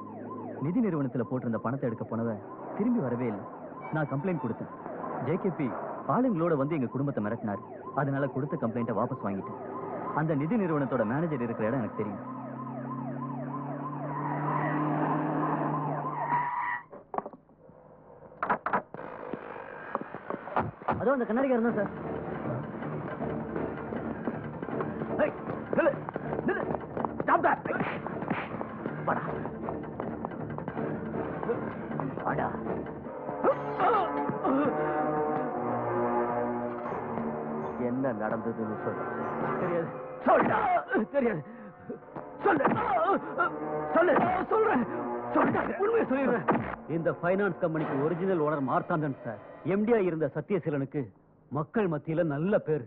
நிதி நிறுவனத்துல போட்டிருந்த பணத்தை எடுக்க போனவ திரும்பி வரவே இல்லை. நான் கம்ப்ளைண்ட் கொடுத்தேன். ஜேகேபி ஆளுங்களோட வந்து எங்க குடும்பத்தை மிரட்டினாரு. அதனால கொடுத்த கம்ப்ளைண்ட்டை வாபஸ் வாங்கிட்டேன். அந்த நிதி நிறுவனத்தோட மேனேஜர் இருக்கிற இடம் எனக்கு தெரியும். அதோ அந்த கண்ணாடிக்காரன் தான் சார். என்ன நடந்ததுன்னு சொல்லு. தெரியாது. சொல்டா. தெரியாது. சொல்லு. சொல்லு. சொல்றேன். உண்மையை சொல்லிடுறேன். இந்த பைனான்ஸ் கம்பெனிக்கு ஒரிஜினல் ஓனர் மார்த்தாண்டன் சார். எம்டியா இருந்த சத்யசீலனுக்கு மக்கள் மத்தியில நல்ல பேர்.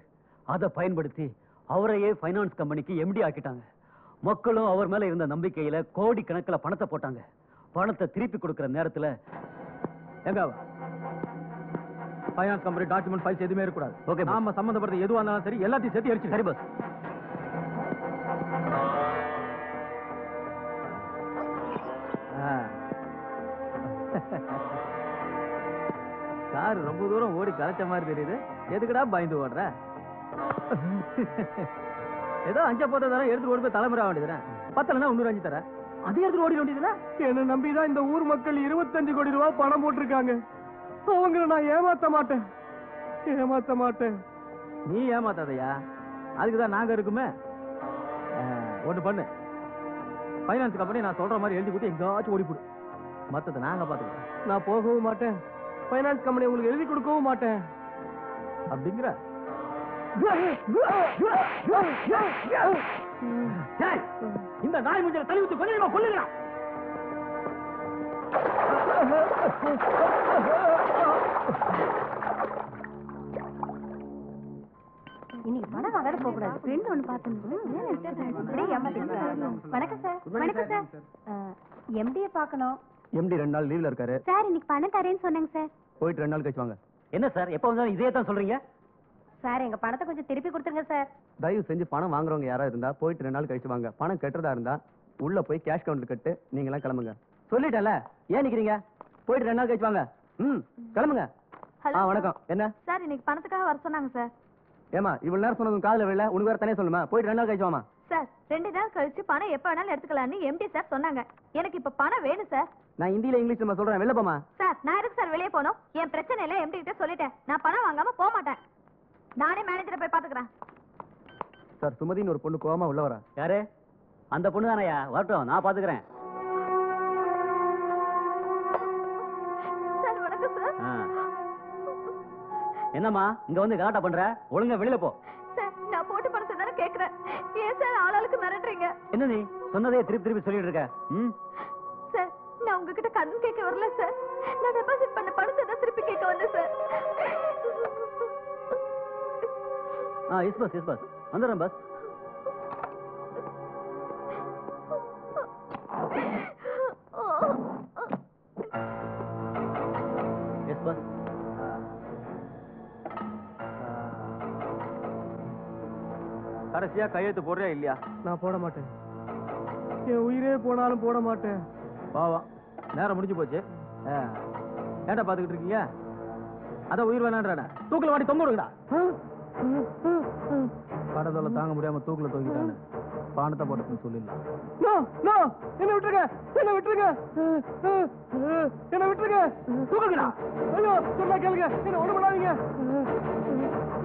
அதை பயன்படுத்தி அவரையே பைனான்ஸ் கம்பெனிக்கு எம்டி ஆக்கிட்டாங்க. மக்களும் அவர் மேல இருந்த நம்பிக்கையில கோடி கணக்கில் பணத்தை போட்டாங்க. பணத்தை திருப்பி கொடுக்கிற நேரத்துல எங்க ஃபைனான்ஸ் கம்பெனி டாக்குமெண்ட் ஃபைல்ஸ் எதுவுமே இருக்கக்கூடாது. ஓகே, நாம சம்பந்தப்பட்ட எதுவா இருந்தாலும் சரி எல்லாத்தையும் சேர்த்து அடிச்சு. சரி பஸ். கார் ரொம்ப தூரம் ஓடி கலைச்ச மாதிரி தெரியுது. எதுக்குடா பயந்து ஓடுற? ஏதோ அஞ்ச போத்த தர எடுத்து ஓடி போய் தலைமுறை வேண்டியதுறேன். பத்தலன்னா 5 தர அதே எடுத்து ஓடி வேண்டியதுல. என்ன நம்பிதான் இந்த ஊர் மக்கள் 25 கோடி ரூபாய் பணம் போட்டிருக்காங்க. அவங்களை நான் ஏமாத்த மாட்டேன். ஏமாத்த மாட்டேன். நீ ஏமாத்தாதையா? அதுக்குதான் நாங்க இருக்குமே. ஒண்ணு பண்ணு, பைனான்ஸ் கம்பெனி நான் சொல்ற மாதிரி எழுதி கொடுத்து எங்காச்சும் ஓடி போடு. மத்ததை நாங்க பாத்துக்கிறோம். நான் போகவும் மாட்டேன், பைனான்ஸ் கம்பெனி உங்களுக்கு எழுதி கொடுக்கவும் மாட்டேன் அப்படிங்கிற. இந்த நாய் முஞ்சல தள்ளி விட்டு கொஞ்சமா கொல்லுங்க. இன்னைக்கு பணம் வேற போக கூடாது. ஃப்ரெண்ட் ஒன்னு பாத்துறேன். வணக்கம் சார். வணக்கம் சார். எம்டியை பார்க்கணும். எம்டி 2 நாள் லீவ்ல இருக்காரு சார். இன்னைக்கு பணம் தரேன்னு சொன்னாங்க சார். போயிட்டு 2 நாள் கழிச்சு வாங்க. என்ன சார், எப்ப வந்தாலும் இதே தான் சொல்றீங்க? சார், எங்க பணத்தை கொஞ்சம் திருப்பி கொடுத்துருங்க சார். தயவு செஞ்சு பணம் வாங்குறவங்க யாரா இருந்தா போயிட்டு 2 நாள் கழிச்சு வாங்க. பணம் கட்டுறதா இருந்தா உள்ள போய் கேஷ் கவுண்டர் கட்டு நீங்க எல்லாம் கிளம்புங்க. சொல்லிட்டல, ஏன் நிக்கிறீங்க? போயிட்டு 2 நாள் கழிச்சு வாங்க. கிளம்புங்க. வணக்கம். என்ன சார், இன்னைக்கு பணத்துக்காக வர சொன்னாங்க சார். ஏமா இவ்வளவு நேரம் சொன்னதும் காதுல விழல, உனக்கு வேற தனியா சொல்லுமா? போயிட்டு 2 நாள் கழிச்சு வாமா. சார், 2 நாள் கழிச்சு பணம் எப்ப வேணாலும் எடுத்துக்கலாம்னு எம்டி சார் சொன்னாங்க. எனக்கு இப்ப பணம் வேணும் சார். நான் ஹிந்தியில இங்கிலீஷ்ல சொல்றேன், வெளில போமா. சார், நான் எதுக்கு சார் வெளியே போகணும்? என் பிரச்சனை இல்ல, எம்டி கிட்ட சொல்லிட்டேன். நான் பணம் வாங்காம போக மாட்டேன். நானே மேனேஜரை போய் பாத்துக்கிறேன். சார், சுமதின்னு ஒரு பொண்ணு கோவமா உள்ள வரா. யாரு? அந்த பொண்ணு தானையா? வரட்டும், நான் பாத்துக்கிறேன். சார், வணக்கம் சார். என்னம்மா இங்க வந்து கலாட்டா பண்ற? ஒழுங்கா வெளியில போ. சார், நான் போட்டு பணத்தை தானே கேக்குறேன். ஏன் சார் ஆளாளுக்கு மிரட்டுறீங்க? என்ன நீ சொன்னதே திருப்பி திருப்பி சொல்லிட்டு இருக்க? சார், நான் உங்ககிட்ட கடன் கேட்க வரல சார். நான் டெபாசிட் பண்ண பணத்தை தான் திருப்பி கேட்க வந்தேன் சார். எஸ் பஸ் வந்துடுறேன் பஸ். கடைசியா கையெழுத்து போடுறியா இல்லையா? நான் போட மாட்டேன். என் உயிரே போனாலும் போட மாட்டேன். பாவம், நேரம் முடிஞ்சு போச்சு. ஏன்டா பாத்துக்கிட்டு இருக்கீங்க? அதான் உயிர் வேணான்றானே, தூக்கில வாடி தொங்க விடுங்கடா. கடதொல்ல தாங்க முடியாம தூக்கில தூக்கிட்டானு பானத்தை போட்டு சொல்லிடலாம். என்ன விட்டுருங்க, என்ன விட்டுருங்க, என்ன விட்டுருங்க, தூக்குங்கடா. ஐயோ சொன்னா கேளுங்க, என்ன ஒண்ணு பண்ணாதீங்க.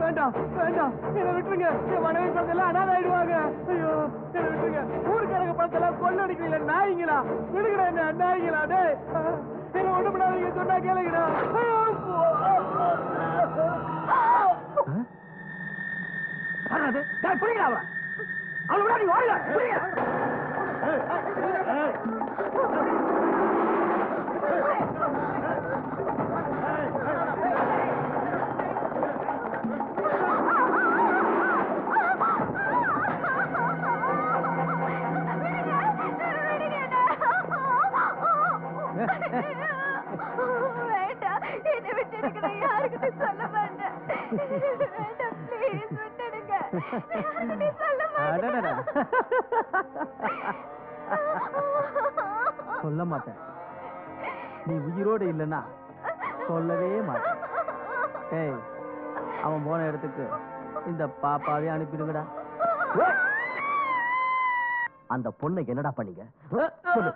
வேண்டாம் வேண்டாம், என்ன விட்டுருங்க. என் மனைவி பணத்தெல்லாம் அனாதை ஆயிடுவாங்க. ஐயோ என்ன விட்டுருங்க. ஊருக்காரங்க பணத்தெல்லாம் கொள்ள அடிக்கிறீங்களா நாய்ங்களா? விடுங்கடா என்ன நாய்ங்களா? டே என்ன ஒண்ணு பண்ணாதீங்க, சொன்னா கேளுங்கடா. புரியுதா? அவளை விட நீ ஓடுங்க. வேண்டாம், என்னை விட்டுடுங்க. யாருக்கிட்ட சொல்ல மாட்டேன். வேண்டாம், ப்ளீஸ் விட்டுடுங்க. யாருக்கிட்ட சொல்ல மாட்டேன். சொல்ல மாட்டேன். நீ உயிரோடு இல்லைன்னா சொல்லவே மாட்டேன். ஏய், அவன் போன இடத்துக்கு இந்த பாப்பாவே அனுப்பிடுங்கடா. அந்த பொண்ணை என்னடா பண்ணீங்க? சொல்லு.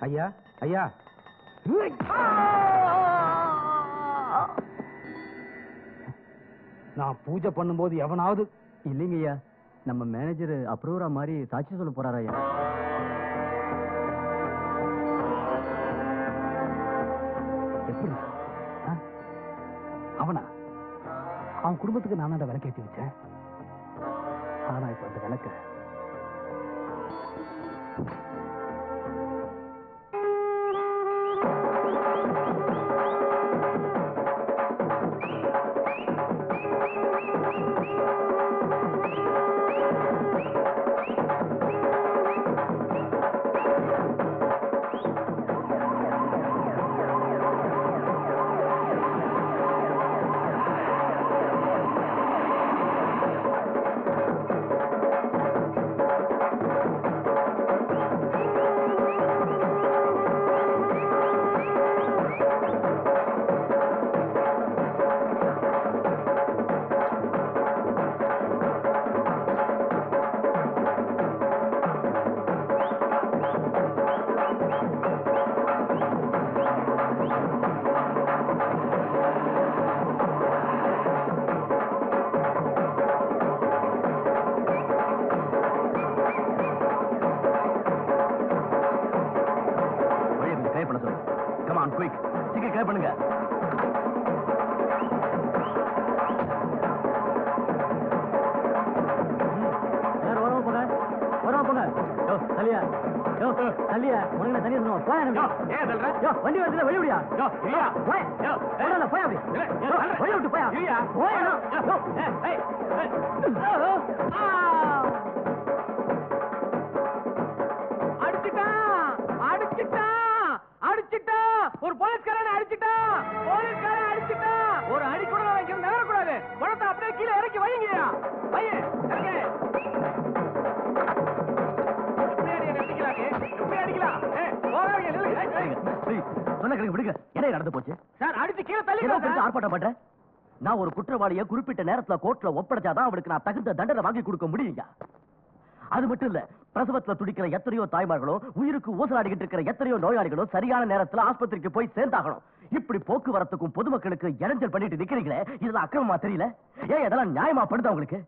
ஐயா ஐயா, நான் பூஜை பண்ணும்போது எவனாவது இல்லைங்க ஐயா, நம்ம மேனேஜர் அப்ரூவரா மாதிரி சாட்சி சொல்ல போறாரா ஐயா? எப்படி அவனா? அவன் குடும்பத்துக்கு நான் அந்த விளக்கு ஏற்றி வச்சேன். ஆனா இப்ப அந்த விளக்க பண்ணுங்க. வண்டி வந்து வெளியா போய் விட்டு போயா ஒரு போலீஸ்காரன் அடிச்சுட்டான். ஒரு அடி கூட நகரக்கூடாது. பணத்தை அப்படியே கீழே இறக்கி வைங்கயா. நடந்து போச்சு சார். அடிச்சு கீழே தள்ளி ஆர்ப்பாட்டம் பண்றேன். நான் ஒரு குற்றவாளியை குறிப்பிட்ட நேரத்துல கோர்ட்ல ஒப்படைச்சாதான் அவளுக்கு நான் தகுந்த தண்டனை வாங்கி கொடுக்க முடியுங்க. அது மட்டும் இல்ல, பிரசவத்துல துடிக்கிற எத்தனையோ தாய்மார்களும் உயிருக்கு ஊசலாடிக்கிட்டு இருக்கிற எத்தனையோ நோயாளிகளும் சரியான நேரத்துல ஆஸ்பத்திரிக்கு போய் சேர்ந்தாகணும். இப்படி போக்குவரத்துக்கும் பொதுமக்களுக்கு இடைஞ்சல் பண்ணிட்டு நிக்கிறீங்களே, இதெல்லாம் அக்கிரமமா தெரியல? ஏன் இதெல்லாம் நியாயமா படுதா உங்களுக்கு?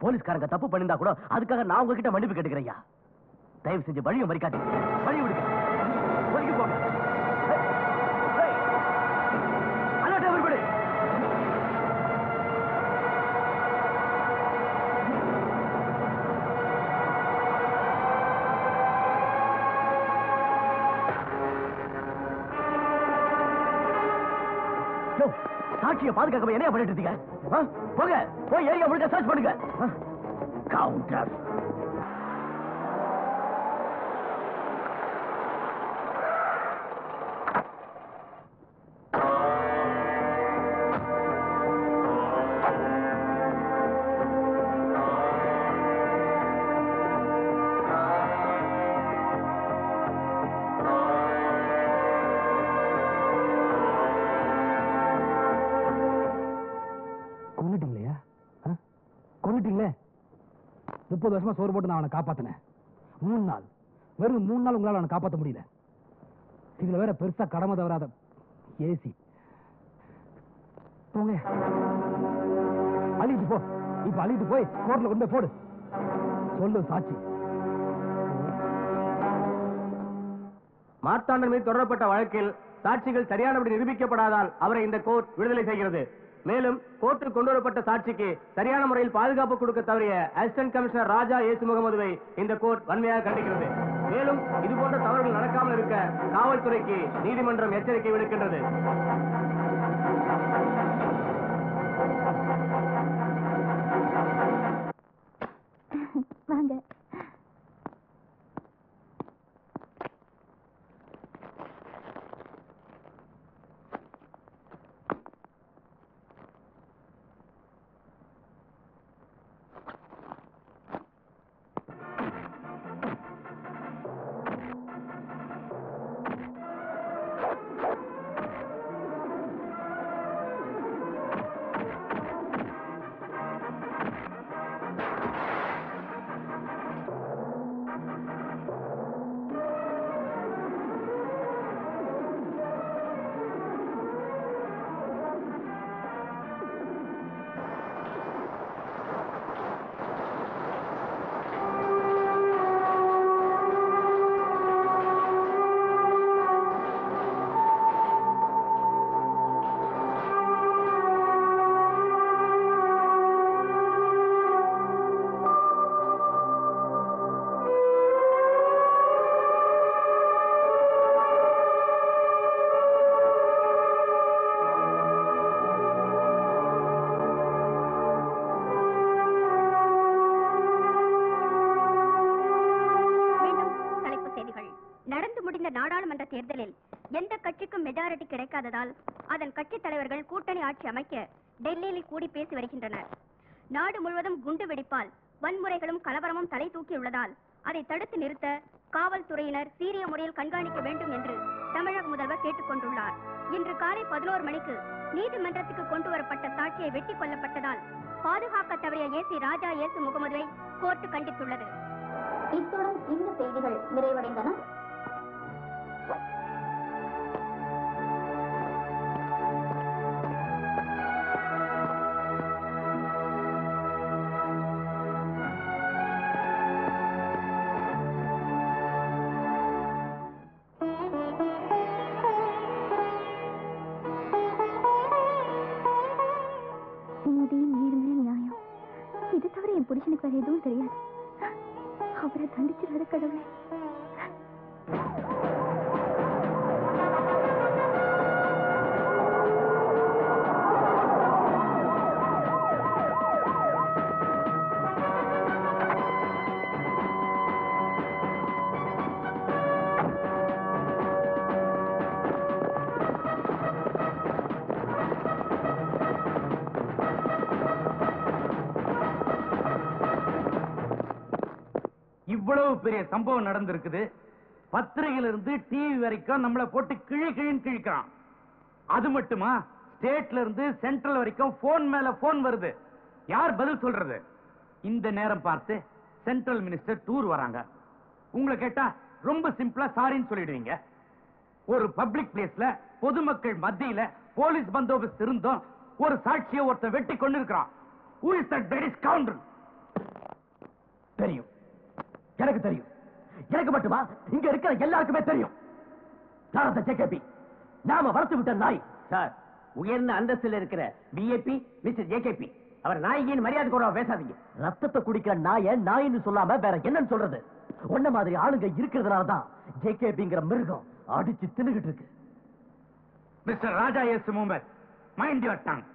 போலீஸ்காரங்க தப்பு பண்ணிருந்தா கூட அதுக்காக நான் உங்ககிட்ட மன்னிப்பு கேட்டுக்கிறேன். தயவு செஞ்சு வழியை மறிக்காது, வழி விடுங்க. ஒதுக்கி போங்க. சாட்சியை பாதுகாக்க என்ன பண்ணிட்டு இருக்கீங்க? போங்க, போய் ஏரியா முழுக்க சர்ச் பண்ணுங்க. கவுண்டர் கொண்டுட்டீங்களே. 30 வருஷமா சோறு போட்டு நான் அவனை காப்பாத்தினேன். 3 நாள், வெறும் 3 நாள் உங்களால் அவனை காப்பாற்ற முடியல. இதுல வேற பெருசா கடமை தவறாத ஏசி. போங்க, அள்ளிட்டு போ. இப்ப அள்ளிட்டு போய் கோர்ட்ல கொண்டு போய் போடு. சொல்லு சாட்சி. மார்த்தாண்டன் மீது தொடரப்பட்ட வழக்கில் சாட்சிகள் சரியானபடி நிரூபிக்கப்படாதால் அவரை இந்த கோர்ட் விடுதலை செய்கிறது. மேலும் கோர்ட்டில் கொண்டு வரப்பட்ட சாட்சிக்கு சரியான முறையில் பாதுகாப்பு கொடுக்க தவறிய அசிஸ்டன்ட் கமிஷனர் ராஜா ஏசு முகமதுவை இந்த கோர்ட் வன்மையாக கண்டிக்கிறது. மேலும் இதுபோன்ற தவறுகள் நடக்காமல் இருக்க காவல்துறைக்கு நீதிமன்றம் எச்சரிக்கை விடுக்கின்றது. வாங்க. நடந்த தேர்தலில் எந்த கட்சிக்கும் மெஜாரிட்டி கிடைக்காததால் அதன் கட்சி தலைவர்கள் கூட்டணி ஆட்சி அமைக்க டெல்லியில் கூடி பேசி வருகின்றனர். நாடு முழுவதும் குண்டு வெடிப்பால் வன்முறைகளும் கலவரமும் தலை தூக்கியுள்ளதால் அதை தடுத்து நிறுத்த காவல்துறையினர் சீரிய முறையில் கண்காணிக்க வேண்டும் என்று தமிழக முதல்வர் கேட்டுக் கொண்டுள்ளார். இன்று காலை 11 மணிக்கு நீதிமன்றத்துக்கு கொண்டு வரப்பட்ட சாட்சியை வெட்டி கொல்லப்பட்டதால் பாதுகாக்க தவறிய ஏசி ராஜா ஏசு முகமதுவை கோர்ட்டு கண்டித்துள்ளது. இத்துடன் இந்த செய்திகள் நிறைவடைந்தன. நீதி, நேர்மை, நியாயம் இது தவிர என் புருஷனுக்கு வேற எதுவும் தெரியாது. அவரை தண்டிச்சிடாத கடவுளே. இவ்வளவு பெரிய சம்பவம் நடந்திருக்குது. பத்திரிகையில இருந்து டிவி வரைக்கும் நம்மளை போட்டு கிழின்னு கிழிக்கிறான். அது மட்டுமா, ஸ்டேட்ல இருந்து சென்ட்ரல் வரைக்கும் போன் மேல போன் வருது. யார் பதில் சொல்றது? இந்த நேரம் பார்த்து சென்ட்ரல் மினிஸ்டர் டூர் வராங்க. உங்களை கேட்டா ரொம்ப சிம்பிளா சாரின்னு சொல்லிடுவீங்க. ஒரு பப்ளிக் பிளேஸ்ல பொதுமக்கள் மத்தியில போலீஸ் பந்தோபஸ்து இருந்தும் ஒரு சாட்சியை ஒருத்தன் வெட்டி கொண்டு இருக்கிறான். Who is that bloody scoundrel? தெரியும், எனக்கு தெரியும். எனக்கு மட்டுமா, இங்க இருக்கிற எல்லாருக்குமே தெரியும். ஜேகேபி நாம வளர்த்து விட்ட நாய். சார், உயர்ந்த அந்தஸ்தில் இருக்கிற பிஏபி மிஸ்டர் ஜேகேபி, அவர் நாயகியின் மரியாதை குறைவா பேசாதீங்க. ரத்தத்தை குடிக்கிற நாய நாயின்னு சொல்லாம வேற என்னன்னு சொல்றது? ஒன்ன மாதிரி ஆளுங்க இருக்கிறதுனாலதான் ஜேகேபிங்கிற மிருகம் அடிச்சு தின்னுகிட்டு இருக்கு. Mister Raja S Mohammed, mind your tongue.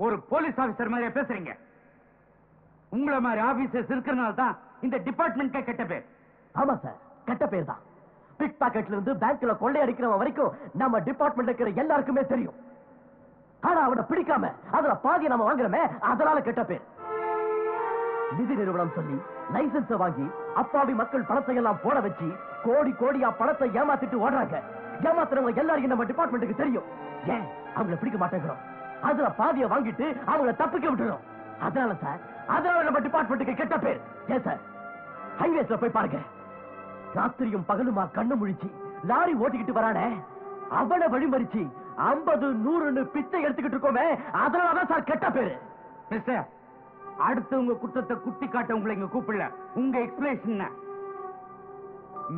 ஒரு போலீஸ் ஆபீசர் மாதிரியா பேசுறீங்க? உங்களை மாதிரி ஆபீசர்ஸ் இருக்கிறனால தான் இந்த டிபார்ட்மெண்ட்கே கெட்ட பேர். ஆமா சார், கெட்ட பேர் தான். பிக் பாக்கெட்ல இருந்து பேங்க்ல கொள்ளையடிக்கிறவன் வரைக்கும் நம்ம டிபார்ட்மெண்ட் இருக்கிற எல்லாருக்குமே தெரியும். ஆனா அவனை பிடிக்காம அதுல பாதியை நம்ம வாங்குறோமே, அதனால கெட்ட பேர். நிதி நிறுவனம் சொல்லி லைசன்ஸ் வாங்கி அப்பாவி மக்கள் பணத்தை எல்லாம் போட வச்சு கோடி கோடியா பணத்தை ஏமாத்திட்டு ஓடுறாங்க. ஏமாத்துறவங்க எல்லாரும் நம்ம டிபார்ட்மெண்ட்டுக்கு தெரியும். ஏன் அவங்களை பிடிக்க மாட்டேங்கிறோம்? அதுல பாதியை வாங்கிட்டு அவங்களை தப்பிக்க விட்டுறோம். அதனால சார், அதனால நம்ம டிபார்ட்மெண்ட்டுக்கு கெட்ட பேர். ஏன் சார், ஹைவேஸ்ல போய் பாருங்க, ராத்திரியும் பகலுமா கண்ணு முழிச்சு லாரி ஓட்டிக்கிட்டு வரானே, அவனை வழிமறிச்சு 50, 100 பிச்சை எடுத்துக்கிட்டு இருக்கோமே, அதனாலதான் சார் கெட்ட பேரு. மிஸ்டர், அடுத்து உங்க குற்றத்தை குட்டி காட்ட உங்களை இங்க கூப்பிடல. உங்க எக்ஸ்பிளேஷன்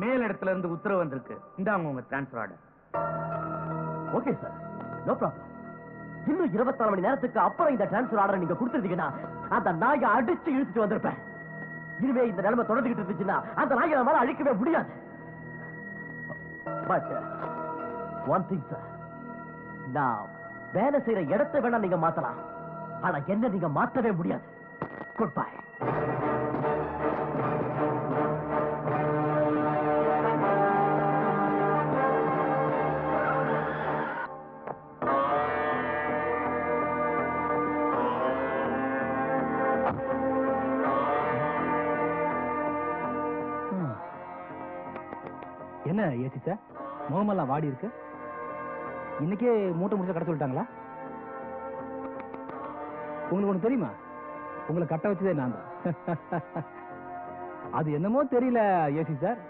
மேல் இடத்துல இருந்து உத்தரவு வந்திருக்கு. இந்தாங்க உங்க transfer order. Okay sir, no problem. இன்னும் 24 மணி நேரத்துக்கு அப்புறம் இந்த டிரான்ஸ்பர் ஆர்டர் நீங்க கொடுத்துருந்தீங்கன்னா அந்த நாயை அடிச்சு இழுத்துட்டு வந்திருப்பேன். இனிமே இந்த நிலைமை தொடர்ந்துகிட்டு இருந்துச்சுன்னா அந்த நாயை நம்மளால அழிக்கவே முடியாது. பட் ஒன் திங் சார், நான் வேலை செய்யற இடத்தை வேணா நீங்க மாத்தலாம், ஆனா என்ன நீங்க மாத்தவே முடியாது. Good bye. என்ன ஏசி சார், முகமெல்லாம் வாடி இருக்கு? இன்னைக்கே மூட்டை முடிச்ச கடை சொல்லிட்டாங்களா? உங்களுக்கு ஒண்ணு தெரியுமா? உங்களை கட்ட வச்சதே நான் தான். அது என்னமோ தெரியல ஏசி சார்,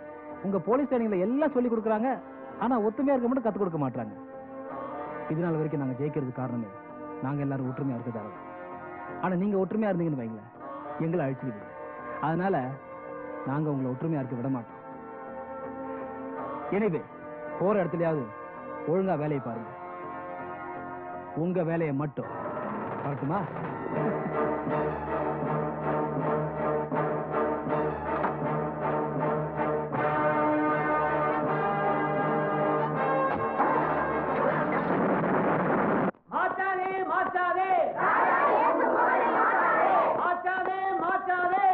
உங்க போலீஸ் ட்ரைனிங்ல எல்லாம் சொல்லி கொடுக்குறாங்க, ஆனா ஒத்துமையா இருக்க மட்டும் கத்துக் கொடுக்க மாட்டாங்க. இதனால வரைக்கும் நாங்க ஜெயிக்கிறது காரணமே நாங்க எல்லாரும் ஒற்றுமையா இருக்கிறதால. ஆனா நீங்க ஒற்றுமையா இருந்தீங்கன்னு வைங்களேன், எங்களை அழிச்சுக்கிட்டு. அதனால நாங்க உங்களை ஒற்றுமையா இருக்க விட மாட்டோம். எனவே போற இடத்துலயாவது ஒழுங்கா வேலையை பாருங்க. உங்க வேலையை மட்டும் பார்க்குமா? மாற்றாதே மாற்றாதே மாற்றாதே மாற்றாதே,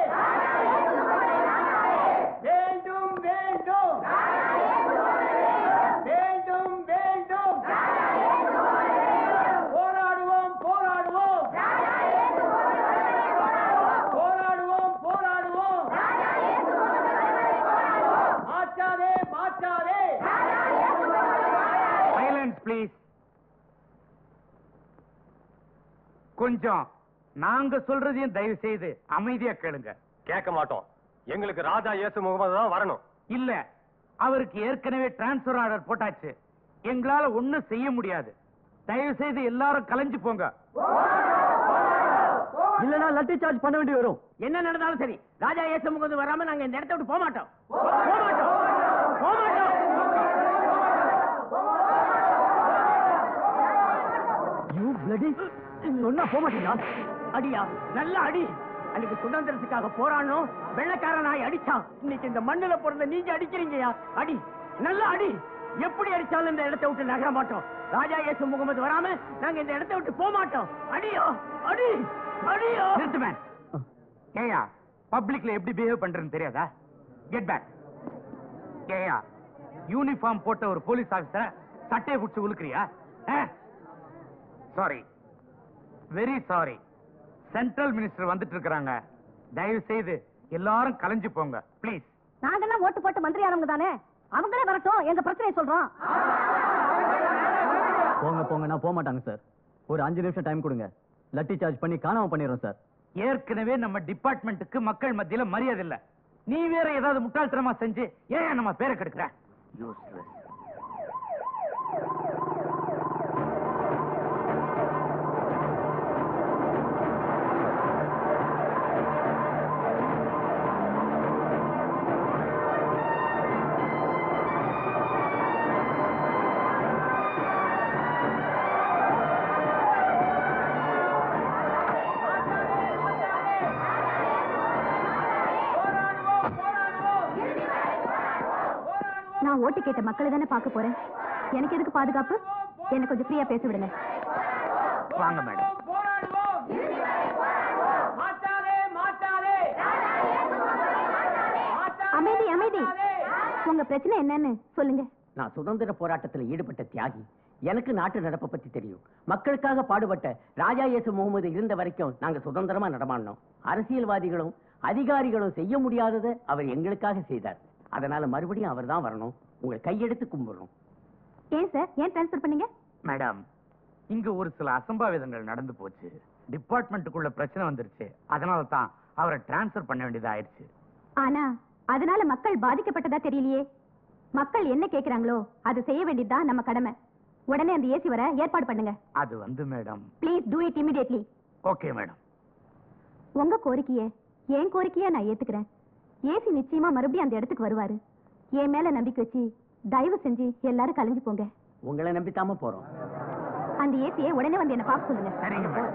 வேண்டும் வேண்டும் வேண்டும் ப்ளீஸ். கொஞ்சம் நாங்க சொல்றதையும் தயவு செய்து அமைதியா கேளுங்க. கேட்க மாட்டோம். எங்களுக்கு ராஜா இயேசு முகமது தான் வரணும். இல்ல, அவருக்கு ஏற்கனவே டிரான்ஸ்பர் ஆர்டர் போட்டாச்சு. எங்களால ஒண்ணும் செய்ய முடியாது. தயவு செய்து எல்லாரும் கலைஞ்சு போங்க. இல்லனா லட்டி சார்ஜ் பண்ண வேண்டி வரும். என்ன நடந்தாலும் சரி, ராஜா இயேசு முகமது வராம நாங்க இந்த இடத்தை விட்டு போக மாட்டோம். யூ பிளடி சொன்னா போக மாட்டீங்களா? அடியா, நல்ல அடி. அன்னைக்கு சுதந்திரத்துக்காக போராடணும், வெள்ளக்கார நாய் அடிச்சான். இன்னைக்கு இந்த மண்ணுல பிறந்த நீங்க அடிக்கிறீங்கயா. அடி, நல்ல அடி. எப்படி அடிச்சாலும் இந்த இடத்தை விட்டு நகர மாட்டோம். ராஜா இயேசு முகமது வராம நாங்க இந்த இடத்தை விட்டு போக மாட்டோம். அடியோ, அடி, அடியோ. நிறுத்துமேன். ஏயா, பப்ளிக்ல எப்படி பிஹேவ் பண்றேன்னு தெரியாதா? Get back. ஏயா, யூனிஃபார்ம் போட்ட ஒரு போலீஸ் ஆபீசரை சட்டையை பிடிச்சு உழுக்கிறியா? Sorry, very sorry. Central minister வந்துட்டு இருக்காங்க. தயவு செய்து எல்லாரும் கலைஞ்சு போங்க ப்ளீஸ். நாங்கெல்லாம் ஓட்டு போட்டு மந்திரி ஆனவங்க தானே, அவங்களே வரட்டும், எங்க பிரச்சனையை சொல்றோம். போங்க போங்க, நான் போக மாட்டாங்க சார். ஒரு 5 நிமிஷம் டைம் கொடுங்க. லட்டி சார்ஜ் பண்ணி காணாம பண்ணிடுறோம் சார். ஏற்கனவே நம்ம டிபார்ட்மெண்ட்டுக்கு மக்கள் மத்தியில மரியாதை இல்ல. நீ வேற ஏதாவது முட்டாள்தனமா செஞ்சு ஏன் நம்ம பேரை கெடுக்கிற? யூஸ்லெஸ். நான் ஓட்டு கேட்ட மக்களை தானே பார்க்க போறேன். எனக்கு எதுக்கு பாதுகாப்பு? என்ன கொஞ்சம் ஃப்ரீயா பேச விடுங்க. வாங்க மேடம். அமைதி அமைதி. உங்க பிரச்சனை என்னன்னு சொல்லுங்க. நான் சுதந்திர போராட்டத்தில் ஈடுபட்ட தியாகி. எனக்கு நாட்டு நடப்பை பத்தி தெரியும். மக்களுக்காக பாடுபட்ட ராஜா இயேசு முகமது இருந்த வரைக்கும் நாங்க சுதந்திரமா நடமாடணும். அரசியல்வாதிகளும் அதிகாரிகளும் செய்ய முடியாததை அவர் எங்களுக்காக செய்தார். அதனால மறுபடியும் அவர் தான் வரணும். உங்க கையெடுத்து கும்பிடுறோம். ஏன் சார், ஏன் டிரான்ஸ்பர் பண்ணீங்க? மேடம், இங்க ஒரு சில அசம்பாவிதங்கள் நடந்து போச்சு. டிபார்ட்மெண்ட்டுக்குள்ள பிரச்சனை வந்துருச்சு. அதனால தான் அவரை டிரான்ஸ்பர் பண்ண வேண்டியதா ஆயிடுச்சு. ஆனா அதனால மக்கள் பாதிக்கப்பட்டதா தெரியலையே. மக்கள் என்ன கேக்குறாங்களோ அது செய்ய வேண்டியதுதான் நம்ம கடமை. உடனே அந்த ஏசி வர ஏற்பாடு பண்ணுங்க. அது madam, please do it immediately. Okay madam. உங்க கோரிக்கையை என் கோரிக்கையா நான் ஏத்துக்கிறேன். ஏசி நிச்சயமா மறுபடியும் அந்த இடத்துக்கு வருவாரு. என் மேல நம்பிக்கை வச்சு தயவு செஞ்சு எல்லாரும் கலைஞ்சு போங்க. உங்களை நம்பித்தாம போறோம். அந்த ஏசியை உடனே வந்து என்ன பார்க்க சொல்லுங்க. சரிங்க மேடம்.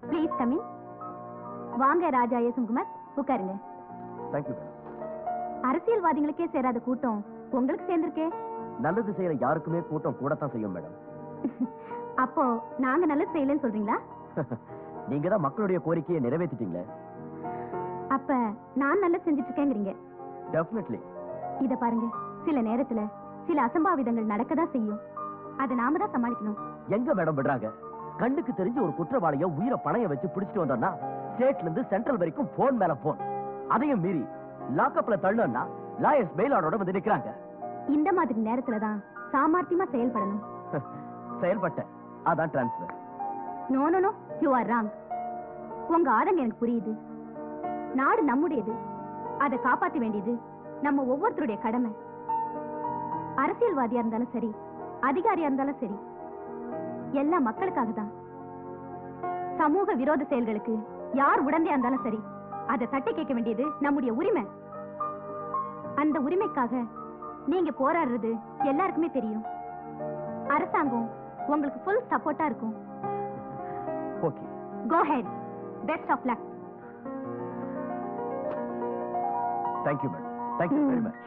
Please come in. வாங்க ராஜா இயேசுகுமார், உட்காருங்க. தேங்க்யூ. அரசியல்வாதிகளுக்கே சேராத கூட்டம் உங்களுக்கு சேர்ந்திருக்கே. நல்லது செய்யற யாருக்குமே கூட்டம் கூடத்தான் செய்யும் மேடம். அப்போ நாங்க நல்லது செய்யலன்னு சொல்றீங்களா? நீங்க தான் மக்களுடைய கோரிக்கையை நிறைவேற்றிட்டீங்களே. அப்ப நான் நல்லது செஞ்சுட்டு இருக்கேங்கிறீங்க. டெஃபினெட்லி. இத பாருங்க, சில நேரத்துல சில அசம்பாவிதங்கள் நடக்கதான் செய்யும். அதை நாம தான் சமாளிக்கணும். எங்க மேடம் விடுறாங்க? கண்ணுக்கு தெரிஞ்சு ஒரு குற்றவாளிய உயிரை பணைய வச்சு பிடிச்சிட்டு வந்தோம்னா ஸ்டேட்ல இருந்து சென்ட்ரல் வரைக்கும் போன் மேல போன். அதையும் மீறி லாக்அப்ல தள்ளனா லாயர்ஸ் பெயில் ஆர்டரோட வந்து நிக்கிறாங்க. இந்த மாதிரி நேரத்துல தான் சாமர்த்தியமா செயல்படணும். செயல்பட்ட அதான் transfer. No no no, you are wrong. உங்க ஆதங்கம் எனக்கு புரியுது. நாடு நம்முடையது, அதை காப்பாற்ற வேண்டியது நம்ம ஒவ்வொருத்தருடைய கடமை. அரசியல்வாதியா இருந்தாலும் சரி, அதிகாரியா இருந்தாலும் சரி, எல்லாம் மக்களுக்காக தான். சமூக விரோத செயல்களுக்கு யார் உடந்தையா இருந்தாலும் சரி, அதை தட்டி கேட்க வேண்டியது நம்முடைய உரிமை. அந்த உரிமைக்காக நீங்க போராடுறது எல்லாருக்குமே தெரியும். அரசாங்கம் உங்களுக்கு ஃபுல் சப்போர்ட்டா இருக்கும். Okay, go ahead. Best of luck. Thank you madam. Thank you very much.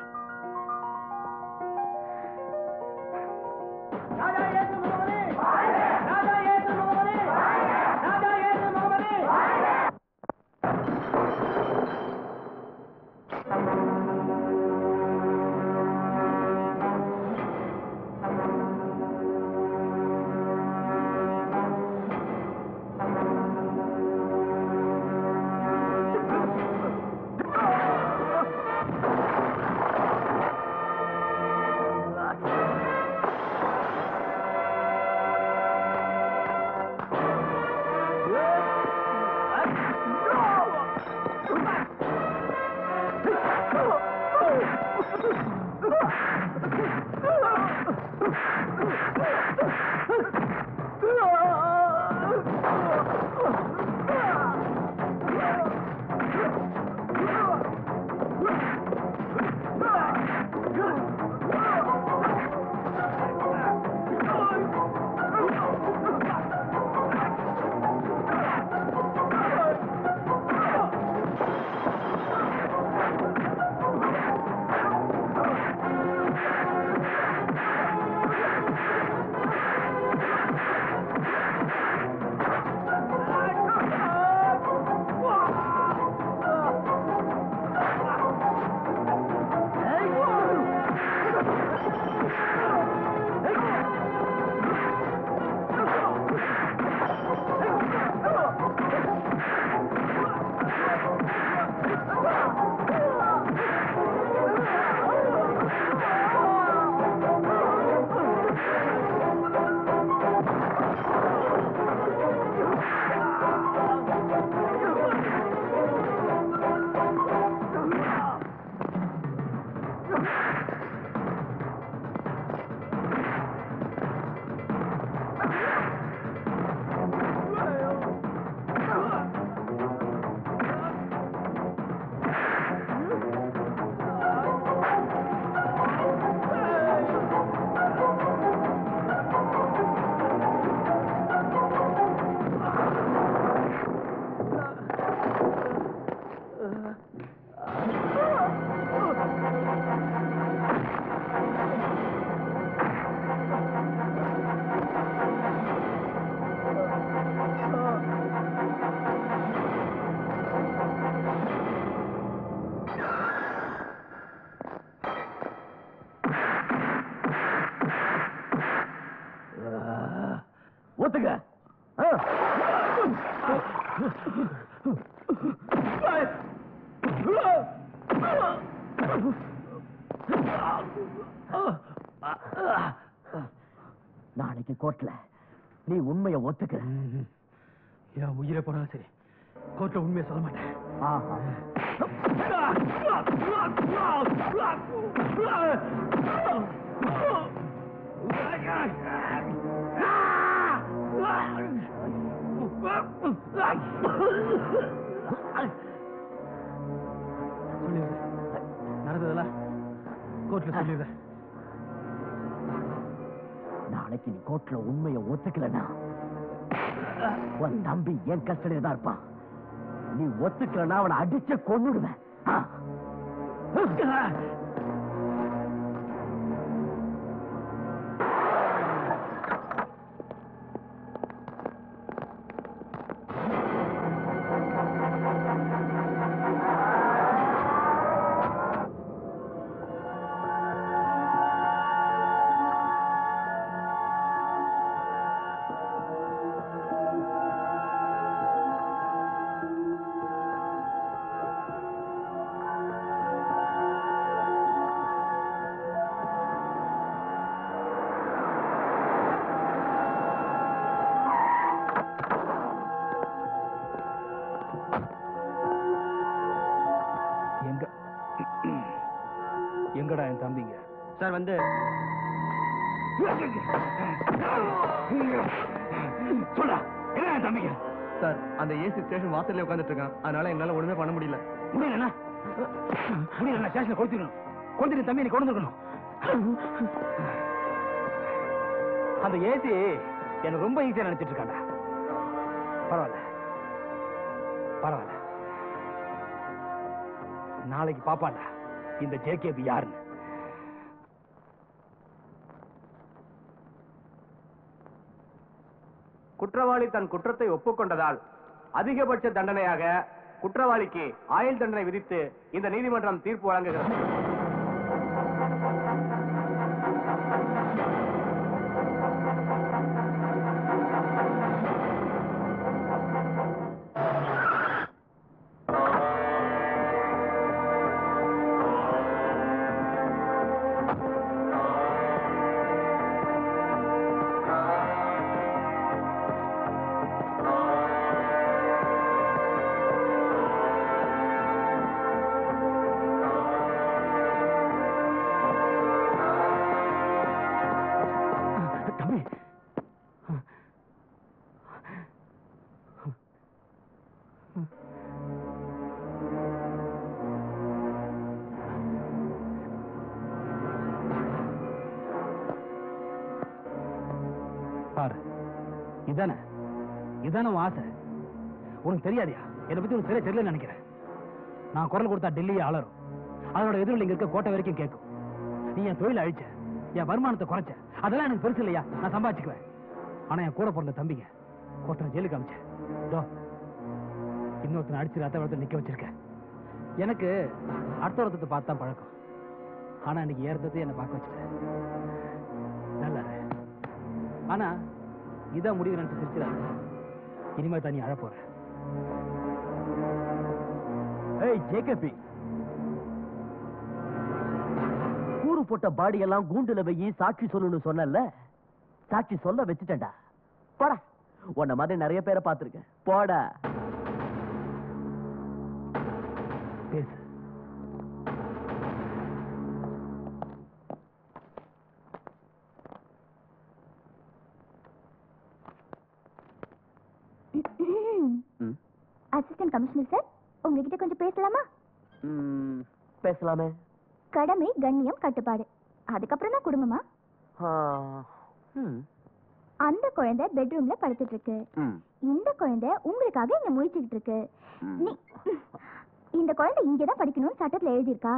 நாளைக்கு கோர்ட்ல நீ உண்மையை ஒத்துக்க. என் உயிரை போனாலும் சரி, கோர்ட்ல உண்மையை சொல்ல மாட்டேன். சொல்லிடுறேன், நடந்ததெல்லாம் கோர்ட்ல சொல்லிடுறேன். நாளைக்கு நீ கோர்ட்ல உண்மையை ஒத்துக்கலனா உன் தம்பி என் கஸ்டடியில தான் இருப்பான். நீ ஒத்துக்கலனா அவனை அடிச்சு கொன்னுடுவேன். எங்கடா என் தம்பிங்க? சார் வந்து சொல்ல என்ன தம்பிங்க? சார் அந்த ஏசி ஸ்டேஷன் வாசல்ல உட்கார்ந்துட்டு இருக்கான். அதனால என்னால ஒண்ணுமே பண்ண முடியல. முடியல ஸ்டேஷன்ல கொடுத்துக்கணும். கொண்டு தம்பி நீ கொண்டு இருக்கணும். அந்த ஏசி என்ன ரொம்ப ஈஸியா நினைச்சிட்டு இருக்காண்டா. பரவாயில்ல பரவாயில்ல, நாளைக்கு பாப்பாண்டா இந்த ஜேகேபி யாருன்னு. குற்றவாளி தன் குற்றத்தை ஒப்புக்கொண்டதால் அதிகபட்ச தண்டனையாக குற்றவாளிக்கு ஆயுள் தண்டனை விதித்து இந்த நீதிமன்றம் தீர்ப்பு வழங்குகிறது. பாரு, இதானே இதானே உன் ஆசை? உனக்கு தெரியாதியா? என்னை பத்தி உனக்கு சரியா தெரியல நினைக்கிறேன். நான் குரல் கொடுத்தா டெல்லியே அலரும். அதோட எதிரில் இங்க இருக்க கோட்டை வரைக்கும் கேட்கும். நீ என் தொழிலை அழிச்ச, என் வருமானத்தை குறைச்ச, அதெல்லாம் எனக்கு பெருசு இல்லையா? நான் சம்பாதிச்சுக்குவேன். ஆனா என் கூட பிறந்த தம்பிங்க ஒருத்தனை ஜெயிலுக்கு அமைச்சேன். இன்னொருத்தனை அடிச்சு ரத்த வளர்த்து நிக்க வச்சிருக்கேன். எனக்கு அடுத்த ஒருத்தத்தை பார்த்து தான் பழக்கம். ஆனா இன்னைக்கு ஏறத்தை என்னை பார்க்க வச்சுட்டேன். நல்லா இரு. ஆனா இதான் முடிவு நினைச்சு சிரிச்சிடாது. இனிமே தான் நீ அழ போற. ஏய் ஜேகேபி, கூறு போட்ட பாடி எல்லாம் கூண்டுல வெயி சாட்சி சொல்லணும்னு சொன்னல, சாட்சி சொல்ல வச்சுட்டேன்டா. போடா, உன்ன மாதிரி நிறைய பேரை பார்த்திருக்கேன். போடா பேசு. அசிஸ்டன்ட் கமிஷனர் சார், உங்ககிட்ட கொஞ்சம் பேசலாமா? பேசலாமே. கடமை, கண்ணியம், கட்டுப்பாடு, அதுக்கப்புறம் தான் குடும்பமா? அந்த குழந்தை பெட்ரூம்ல படுத்துட்டு இருக்கு. இந்த குழந்தை உங்களுக்காக இங்க முழிச்சுக்கிட்டு இருக்கு. இந்த குழந்தை இங்கதான் படிக்கணும்னு சட்டத்துல எழுதியிருக்கா?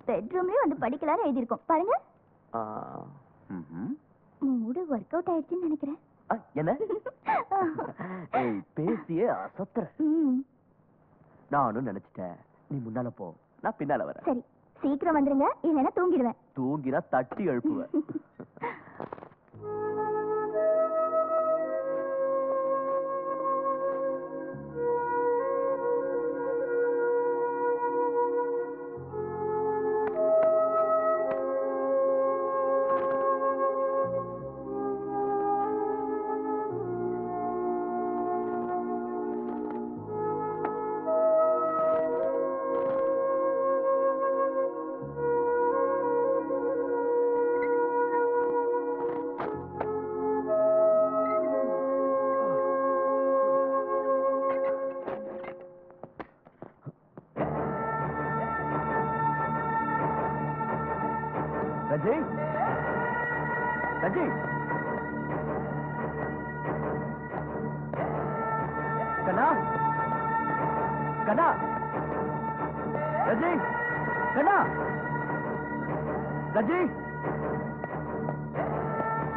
பெட்ரூம்லயும் வந்து படிக்கலாம்னு எழுதியிருக்கோம் பாருங்க. மூடு ஒர்க் அவுட் ஆயிடுச்சுன்னு நினைக்கிறேன். என்ன பேசியே அசத்துற. நானும் நினைச்சிட்டேன். நீ முன்னால போ, நான் பின்னால வரேன். சரி, சீக்கிரம் வந்துருங்க, இல்லைன்னா தூங்கிடுவேன். தூங்கினா தட்டி எழுப்புவேன். ரஜி ரஜி கண்ணா கண்ணா ரஜி கண்ணா ரஜி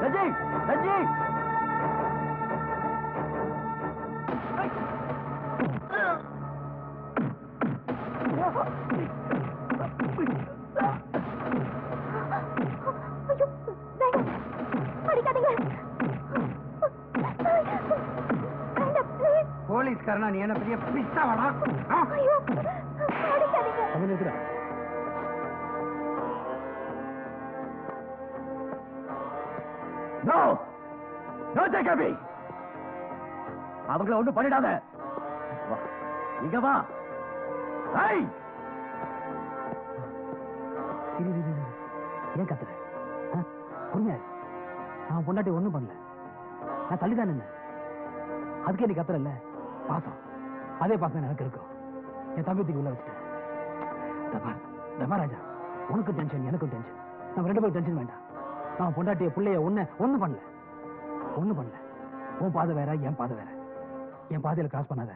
ரஜி ரஜி ஐயோ, வேண்டாம். அடிக்காதீங்க. வேண்டாம், please. போலீஸ்காரனா நீ என்ன பெரிய பிஸ்தாவடா? ஐயோ, அடிக்காதீங்க. அவன் இருக்கிறா நோ நோ ஜேகபி அவங்கள ஒண்ணும் பண்ணிடாத வா, இங்க வா ஏய் ஏன் கத்துற பொறுமையா இரு. நான் பொண்டாட்டி ஒண்ணும் பண்ணல நான் தள்ளிதான் நின்னேன் அதுக்கே நீ கத்துறல்ல பாசம் அதே பாசம் எனக்கு இருக்கும் என் தம்பியத்துக்கு உள்ள வச்சுட்டேன் தபாராஜா உனக்கும் டென்ஷன் எனக்கும் டென்ஷன் நம்ம ரெண்டு பேரும் டென்ஷன் வேண்டாம் நான் பொண்டாட்டிய பிள்ளைய ஒண்ணும் பண்ணல உன் பாதை வேற என் பாதை வேற என் பாதையில கிராஸ் பண்ணாத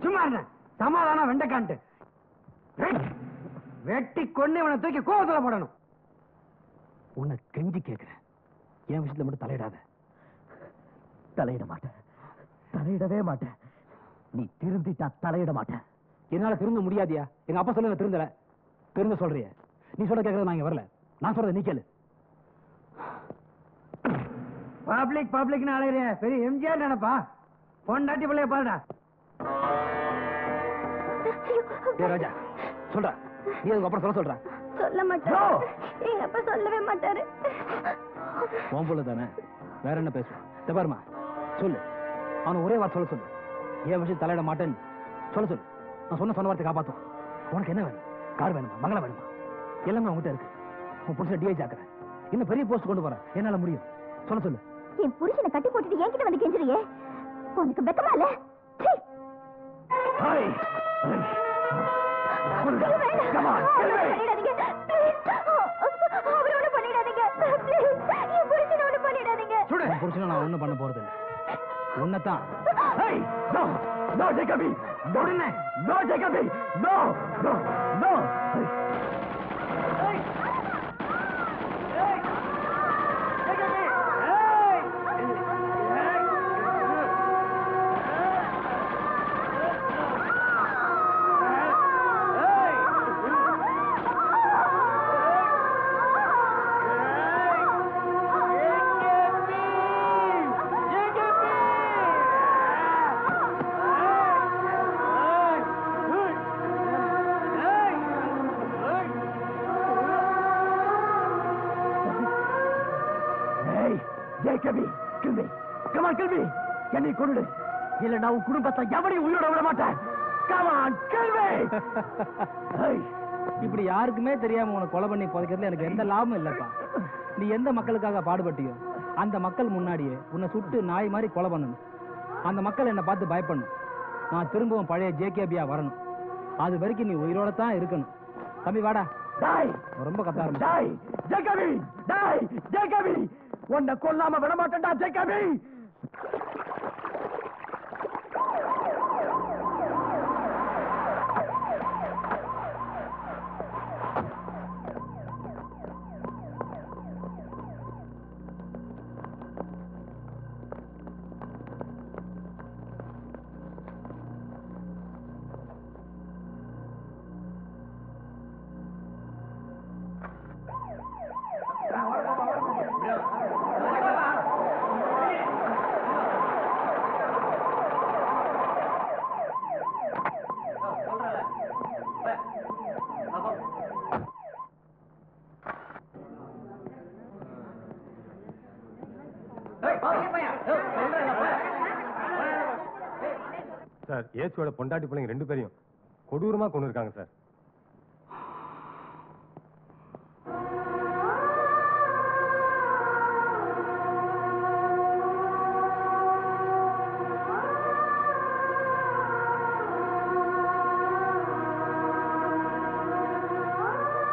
சும்மா இருங்க சமாதானம் வெண்டைக்கான்ட்டு வெட்டி கொண்டு இவனை தூக்கி கோவத்துல போடணும் உன்னை கெஞ்சி கேட்கிறேன் என் விஷயத்துல மட்டும் தலையிடாத தலையிட மாட்டேன் தலையிடவே மாட்டேன் நீ திருந்திட்டா தலையிட மாட்டேன் என்னால திருந்த முடியாதியா எங்க அப்பா சொல்ல திருந்தல திருந்த சொல்றிய நீ சொல்ல கேட்கறது நான் இங்க வரல நான் சொல்றத நீ கேளு பப்ளிக்னு அலையிறிய பெரிய எம்ஜிஆர் நினைப்பா பொண்டாட்டி பிள்ளைய பாருடா ஏ ராஜா சொல்றா நீ அதுக்கு அப்புறம் சொல்ற சொல்ல மாட்டாரு. எங்க அப்பா சொல்லவே மாட்டாரு. உன் புள்ள தானே வேற என்ன பேசுவான் பாருமா சொல்லு அவனை ஒரே வார்த்தை சொல்ல சொல்லு ஏன் விஷயம் தலையிட மாட்டேன்னு சொல்லு நான் சொன்ன வார்த்தை காப்பாத்துவான் உனக்கு என்ன வேணும் கார் வேணுமா மங்களம் வேணுமா எல்லாமே உங்ககிட்ட இருக்கு உன் புருஷன் டிஐஜி ஆக்குறேன் இன்னும் பெரிய போஸ்ட் கொண்டு போறேன் என்னால முடியும் சொல்லு என் புருஷனை கட்டி போட்டுட்டு என்கிட்ட வந்து கெஞ்சுறியே உனக்கு வெக்கமா இல்ல? சீ. ஹாய் ஐயோ, வேண்டாம். Come on, அவரை kill me. பண்ணிடாதீங்க. Please. அவரை ஒண்ணும் பண்ணிடாதீங்க. Please. என் புருஷனை ஒண்ணும் பண்ணிடாதீங்க. உன் புருஷனை நான் ஒண்ணும் பண்ண போறது இல்லை உன்னைத்தான் Hey! No! No, Jacoby! No! No, Jacoby! No! No! No! Jacoby, kill me. Come on, kill me. என்னை கொன்னுடு. இல்ல நான் உன் குடும்பத்தை எவனையும் உயிரோட விட மாட்டேன். Come on, kill me. Hey. இப்படி யாருக்குமே தெரியாம உனக்கு கொலை பண்ணி புதைக்கிறதுல எனக்கு எந்த லாபமும் இல்லப்பா நீ எந்த மக்களுக்காக பாடுபட்டியோ அந்த மக்கள் முன்னாடியே உன்னை சுட்டு நாய் மாதிரி கொலை பண்ணணும் அந்த மக்கள் என்னை பார்த்து பயப்படணும் நான் திரும்பவும் பழைய ஜேகேபியா வரணும் அது வரைக்கும் நீ உயிரோட தான் இருக்கணும் தம்பி வாடா Die. ரொம்ப கத்த ஆரம்பிச்சு Die. Jacoby. Die. Jacoby. உன்னை கொல்லாம விட மாட்டேன்டா Jacoby. சார் ஏசியோட பொண்டாட்டி பிள்ளைங்க 2 பேரையும் கொடூரமா கொண்டு இருக்காங்க சார்.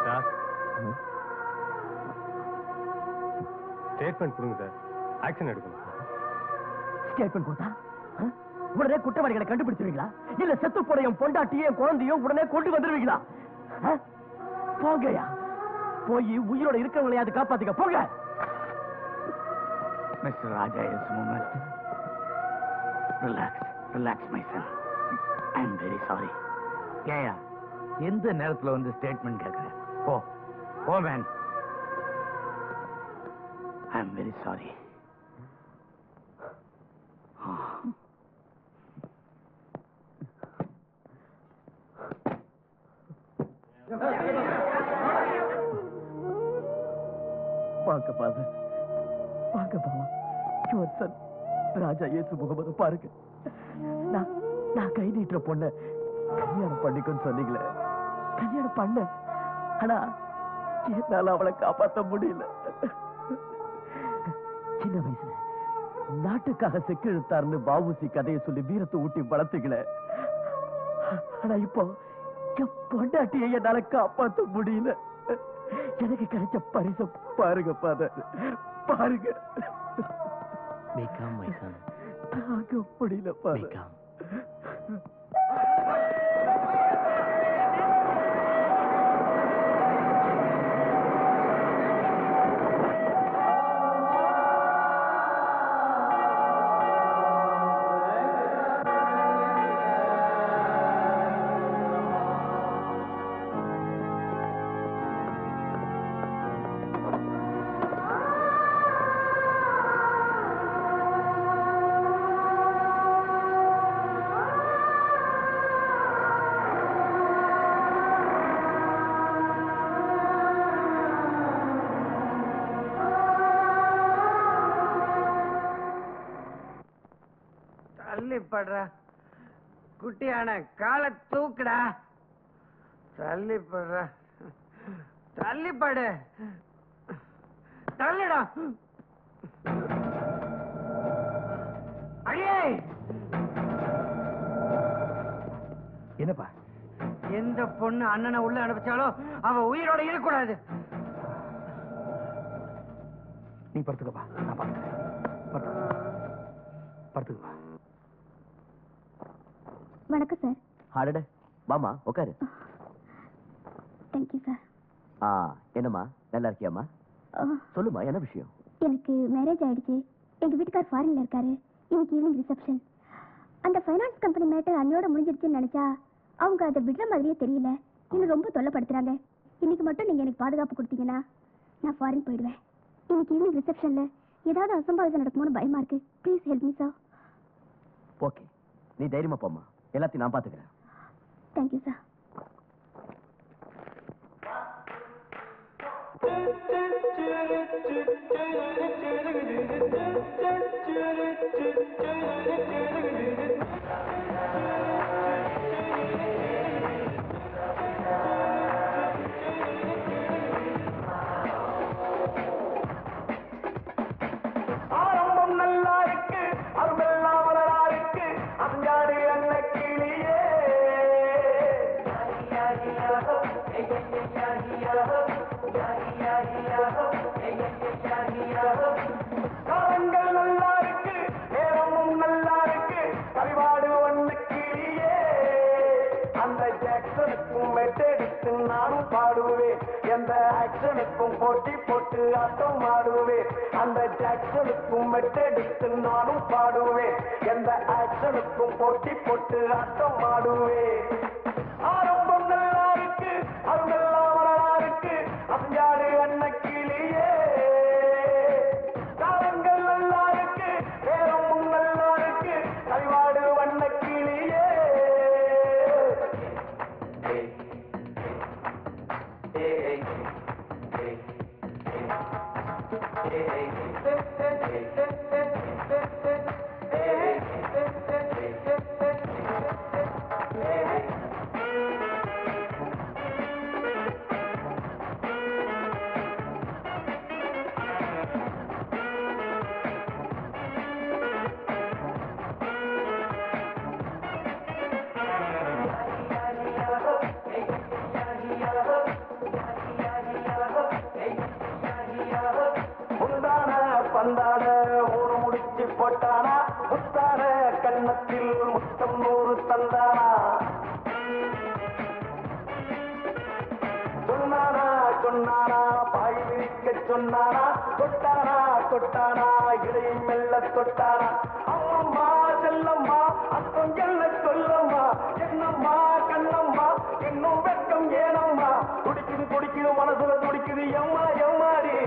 சார் ஸ்டேட்மெண்ட் கொடுங்க சார், ஆக்ஷன் எடுக்கணும். ஸ்டேட்மெண்ட் கொடுத்தா உடனே குற்றவாளிகளை கண்டுபிடிச்சிருவீங்களா? இல்ல செத்து போட என் பொண்டாட்டியும் குழந்தையும் உடனே கொண்டு வந்துருவீங்களா? போங்கயா, போய் உயிரோட இருக்கிறவங்களையாவது காப்பாத்துக்க போங்க. Mister Raja S Mohammed, relax my son. I am very sorry. ஏயா எந்த நேரத்துல வந்து ஸ்டேட்மெண்ட் கேட்கிறேன்? Oh man, I am very sorry. பாக்க பாரு, பாக்க பாவா, யுவர் சன் ராஜா இயேசு முகமது பாருங்க. நான் கை நீட்டுற பொண்ண கல்யாணம் பண்ணிக்கன்னு சொன்னீங்களே, கல்யாணம் பண்ண. ஆனா என்னால அவளை காப்பாற்ற முடியல. சின்ன வயசுல நாட்டுக்காக செக்கு இழுத்தாருன்னு பாபுசி கதையை சொல்லி வீரத்தை ஊட்டி வளர்த்துக்கல. ஆனா இப்போ என் பொண்டாட்டியை என்னால காப்பாற்ற முடியல. எனக்கு கிடைச்ச பரிசு பாருங்க பாருங்க. தாங்க முடியல பாருங்க. படுறா குட்டியான காலை தூக்குடா. தள்ளி படுறா, தள்ளி படு, தள்ளிடா. அடியே என்னப்பா? எந்த பொண்ணு அண்ணனை உள்ள அனுப்பிச்சாலும் அவ உயிரோட இருக்கக்கூடாது. நீ படுத்துக்கப்பா, நான் பார்த்துக்கிறேன். படுத்துக்கப்பா. வணக்கம் சார். அடடே மாமா உட்காரு. Thank you sir. என்னம்மா நல்லா இருக்கியாம்மா? சொல்லுமா, என்ன விஷயம்? எனக்கு மேரேஜ் ஆயிடுச்சு. எங்க வீட்டுக்கார் ஃபாரின்ல இருக்காரு. இன்னைக்கு ஈவினிங் ரிசப்ஷன். அந்த ஃபைனான்ஸ் கம்பெனி மேட்டர் அன்னையோட முடிஞ்சிருச்சுன்னு நினைச்சா அவங்க அதை விடுற மாதிரியே தெரியல. இன்னும் ரொம்ப தொல்லைப்படுத்துறாங்க. இன்னைக்கு மட்டும் நீங்க எனக்கு பாதுகாப்பு கொடுத்தீங்கன்னா நான் ஃபாரின் போயிடுவேன். இன்னைக்கு ஈவினிங் ரிசப்ஷன்ல ஏதாவது அசம்பாவிதம் நடக்குமோன்னு பயமா இருக்கு. Please help me sir. Okay, நீ தைரியமா போம்மா, எல்லாத்தையும் நான் பாத்துக்கிறேன். Thank you sir. ஆரம்பம் நல்லா இருக்கு, அருமெல்லாம் வளரா இருக்கு, அஞ்சாடு அன்ன கிளியே. காலங்கள் நல்லா இருக்கு, நேரமும் நல்லா இருக்கு, கவிவாடு வண்ண கிளியே. அந்த ஜாக்சனுக்கும் மெட்டெடுத்து நானும் பாடுவேன், எந்த ஆக்ஷனுக்கும் போட்டி போட்டு ஆட்டம் ஆடுவேன். அந்த ஜாக்சனுக்கும் மெட்டெடுத்து நானும் பாடுவேன், எந்த ஆக்ஷனுக்கும் போட்டி போட்டு ஆட்டம் ஆடுவேன். ஆரம்பம் நல்லா இருக்கு, அருமெல்லாம் வளரா இருக்கு, அஞ்சாடு அன்ன கிளியே. காலங்கள் நல்லா இருக்கு, நேரமும் நல்லா இருக்கு, கவிவாடு வண்ண கிளியே. கன்னத்தில் முத்தம் 100 தந்தானா சொன்னானா பாய் விரிக்க சொன்னானா தொட்டானா இடையை மெல்ல தொட்டானா அம்மம்மா செல்லம்மா அத்தம் என்ன சொல்லம்மா என்னம்மா கண்ணம்மா இன்னும் வெட்கம் ஏனம்மா துடிக்குது மனசுல துடிக்குது எம்மாடி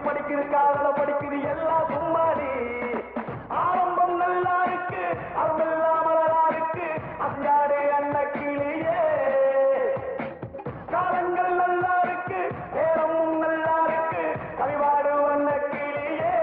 படிக்குது காதல படிக்குது எல்லாம் சும்மாடி ஆரம்பம் நல்லா இருக்கு அருமெல்லாம் மலரா இருக்கு அஞ்சாடு அண்ண கிளியே காலங்கள் நல்லா இருக்கு நேரமும் நல்லா இருக்கு கவிவாடு வண்ண கிளியே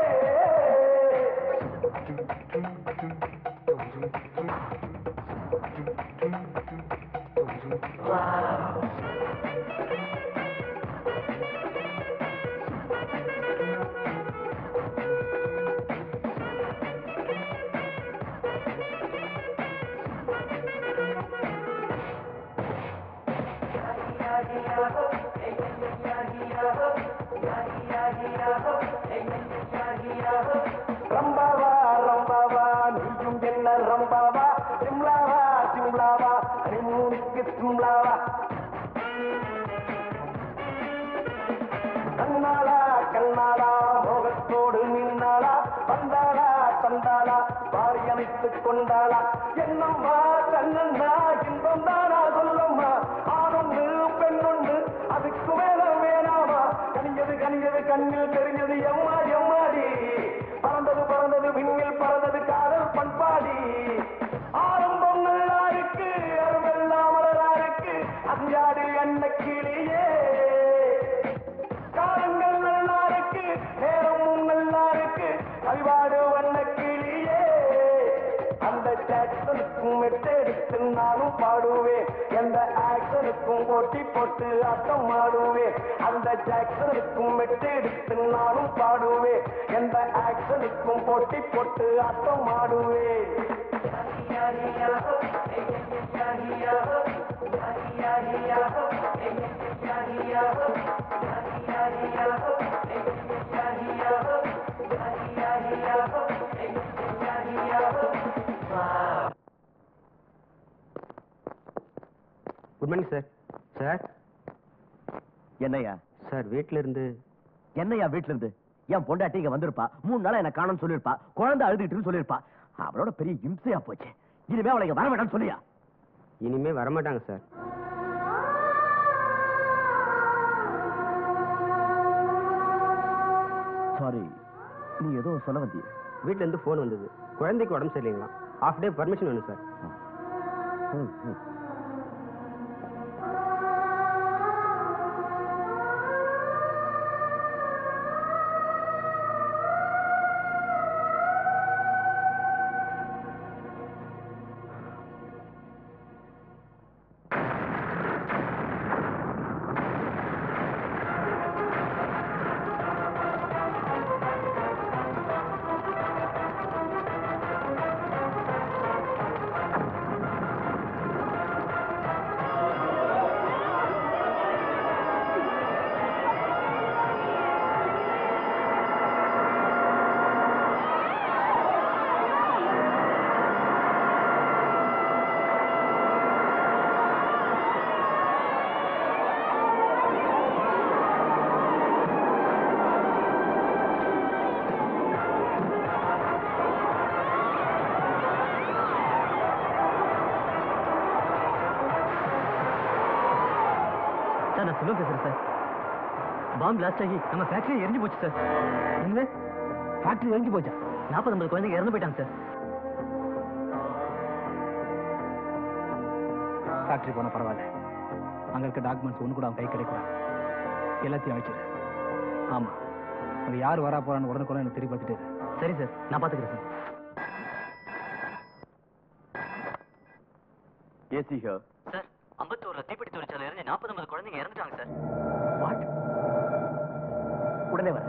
ரம்பாவா நீயும் என்ன ரம்பாவா சிம்லாவா ஹனிமூனுக்கு சிம்லாவா கண்ணாளா மோகத்தோடு நின்னாளா தந்தாளா வாரி அணைத்துக் கொண்டாளா என்னம்மா தன்னண்ணா இன்பம் தானா சொல்லம்மா ஆணொன்று பெண்ணொன்று அதுக்கு மேல வேணாமா கனிஞ்சது கண்ணில் தெரிஞ்சது எம்மாடி பறந்தது விண்ணில் பறந்தது காதல் பண்பாடி ஆரம்பம் நல்லா இருக்கு அருமெல்லாம் மலரா இருக்கு அஞ்சாடு அண்ண கிளியே காலங்கள் நல்லா இருக்கு நேரமும் நல்லா இருக்கு கவிவாடு வண்ண கிளியே அந்த ஜாக்சனுக்கும் மெட்டெடுத்து நானும் பாடுவேன் எந்த ஆக்சனுக்கும் போட்டி போட்டு ஆட்டம் ஆடுவேன் அந்த ஜாக்சனுக்கும் மெட்டெடுத்து நானும் பாடுவேன் எந்த ஆக்சனுக்கும் போட்டி போட்டு ஆட்டம் ஆடுவேன் குட் மார்னிங் சார். சார் என்னையா சார் வீட்டில இருந்து என்னையா வீட்டுல இருந்து என் பொண்டாட்டி இங்க வந்திருப்பா 3 நாளா என்ன காணோம்னு சொல்லிருப்பா குழந்தை அழுதுகிட்டு சொல்லிருப்பா அவளோட பெரிய இம்சையா போச்சு இனிமே அவளை வர வேண்டாம்னு சொல்லியா இனிமே வரமாட்டாங்க சார். சாரி நீ ஏதோ சொல்ல வந்திய வீட்ல இருந்து போன் வந்தது குழந்தைக்கு உடம்பு சரியில்லைங்களா ஹாஃப் டே பர்மிஷன் வேணும் சார். நான் செல்வம் பேசுறேன் சார். பாம்பு பிளாஸ்ட் ஆகி நம்ம ஃபேக்டரி எரிஞ்சு போச்சு சார். என்ன ஃபேக்டரி எரிஞ்சு போச்சா? 40-50 குழந்தைங்க இறந்து போயிட்டாங்க சார். ஃபேக்டரி போன பரவாயில்ல, அங்க இருக்க டாக்குமெண்ட்ஸ் ஒன்று கூட அவன் கை கிடைக்கூடாது. எல்லாத்தையும் அழிச்சிடு. ஆமா, அங்க யார் வரா போறான்னு உடனுக்குள்ள எனக்கு தெரியப்படுத்திட்டு. சரி சார், நான் பாத்துக்கிறேன் சார். ஏசி சார், அம்பத்தூர்ல தீப்பெட்டி தொழிற்சாலை இருந்து 40-50 குழந்தைங்க இறந்துட்டாங்க சார். வாட்? உடனே வர.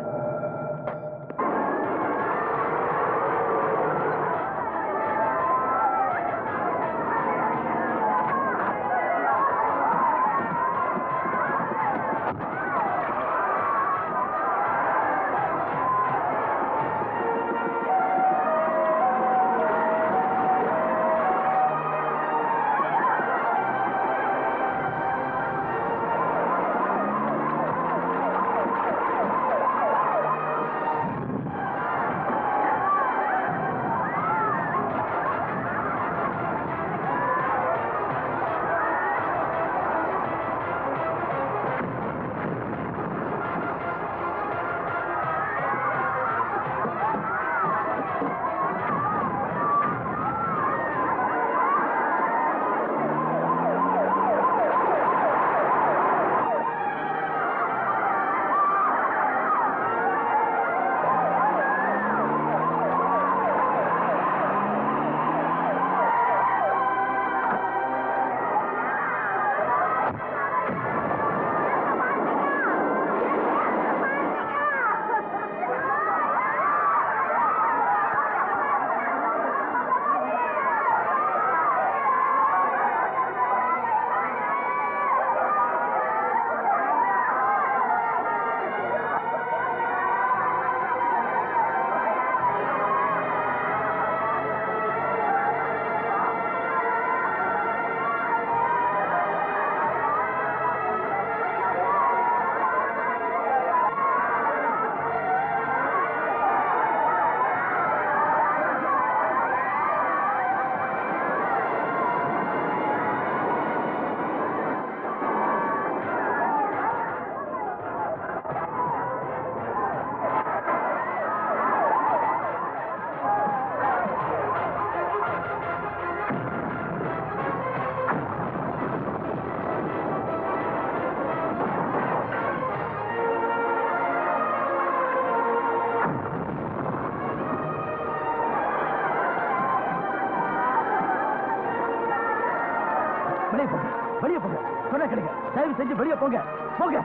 வெளியே போங்க, வெளியே போங்க. சொன்ன கிடைக்க தயவு செஞ்சு வெளியே போங்க, போங்க.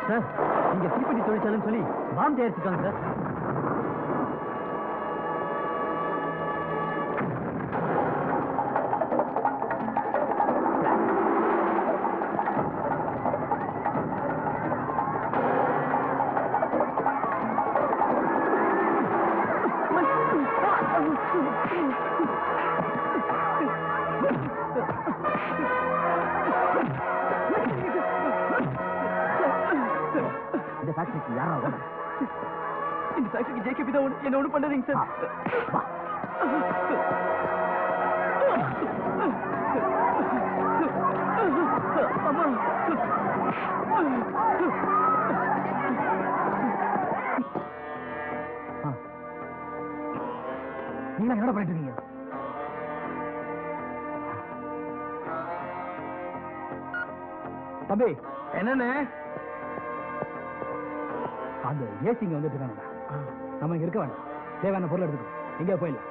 சார், இங்க தீப்பெட்டி தொழிற்சாலைன்னு சொல்லி பாம் தயாரிச்சிருக்காங்க சார். இந்த ஃபேக்டரிக்கு யாரா ஓனர்? இந்த ஃபேக்டரிக்கு ஜேகேபி தான் என்ன ஒண்ணு பண்ணாதீங்க சார். வா. அம்மா. நீங்க என்ன பண்ணிட்டு இருக்கீங்க? தம்பி என்னன்னு அந்த ஏசிங்க வந்துட்டு இருக்காங்க. நம்ம இங்க இருக்க வேண்டாம், தேவையான பொருள் எடுத்துக்கோ, எங்கேயா போயிடலாம்.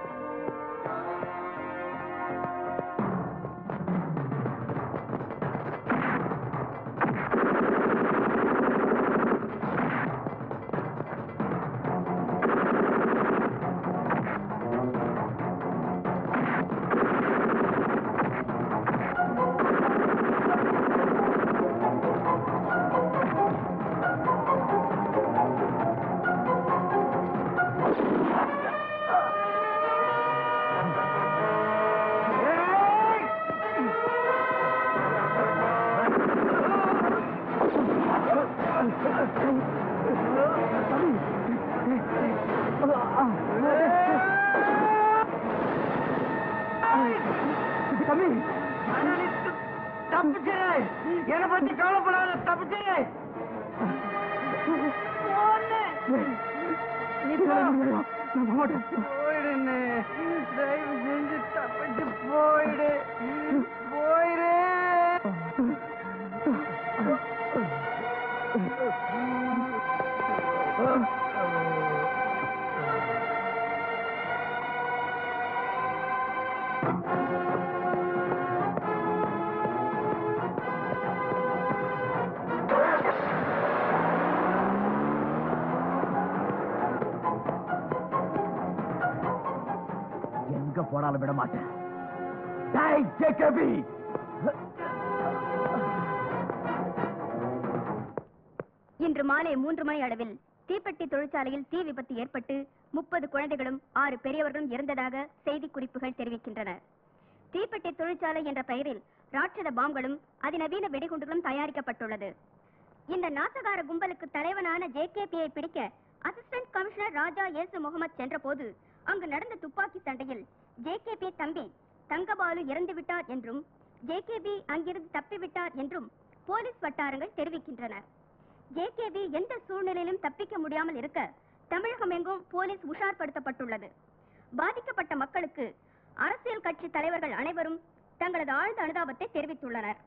என்ன பத்தி கவலைப்படாத, தப்பிச்சிரு. போயிடுன்னு தயவு செஞ்சு தப்பிச்சு போயிடு, போயிடு. எங்க போனாலும் விட மாட்டேன். டேய் ஜேகேபி, இன்று மாலை 3 மணி அளவில் தீப்பெட்டி தொழிற்சாலையில் தீ விபத்து ஏற்பட்டு 30 குழந்தைகளும் 6 பெரியவர்களும் இறந்ததாக செய்தி குறிப்புகள் தெரிவிக்கின்றன. தீப்பெட்டி தொழிற்சாலை என்ற பெயரில் ராட்சத பாம்களும் அதிநவீன வெடிகுண்டுகளும் தயாரிக்கப்பட்டுள்ளது. இந்த நாசகார கும்பலுக்கு தலைவனான ஜேகேபியை பிடிக்க அசிஸ்டன்ட் கமிஷனர் ராஜா ஏசு முகமது சென்ற போது அங்கு நடந்த துப்பாக்கி சண்டையில் ஜேகேபி தம்பி தங்கபாலு இறந்து விட்டார் என்றும் ஜேகேபி அங்கிருந்து தப்பிவிட்டார் என்றும் போலீஸ் வட்டாரங்கள் தெரிவிக்கின்றன. ஜேகேபி எந்த சூழ்நிலையிலும் தப்பிக்க முடியாமல் இருக்க தமிழகம் எங்கும் போலீஸ் உஷார்படுத்தப்பட்டுள்ளது. பாதிக்கப்பட்ட மக்களுக்கு அரசியல் கட்சி தலைவர்கள் அனைவரும் தங்களது ஆழ்ந்த அனுதாபத்தை தெரிவித்துள்ளனர்.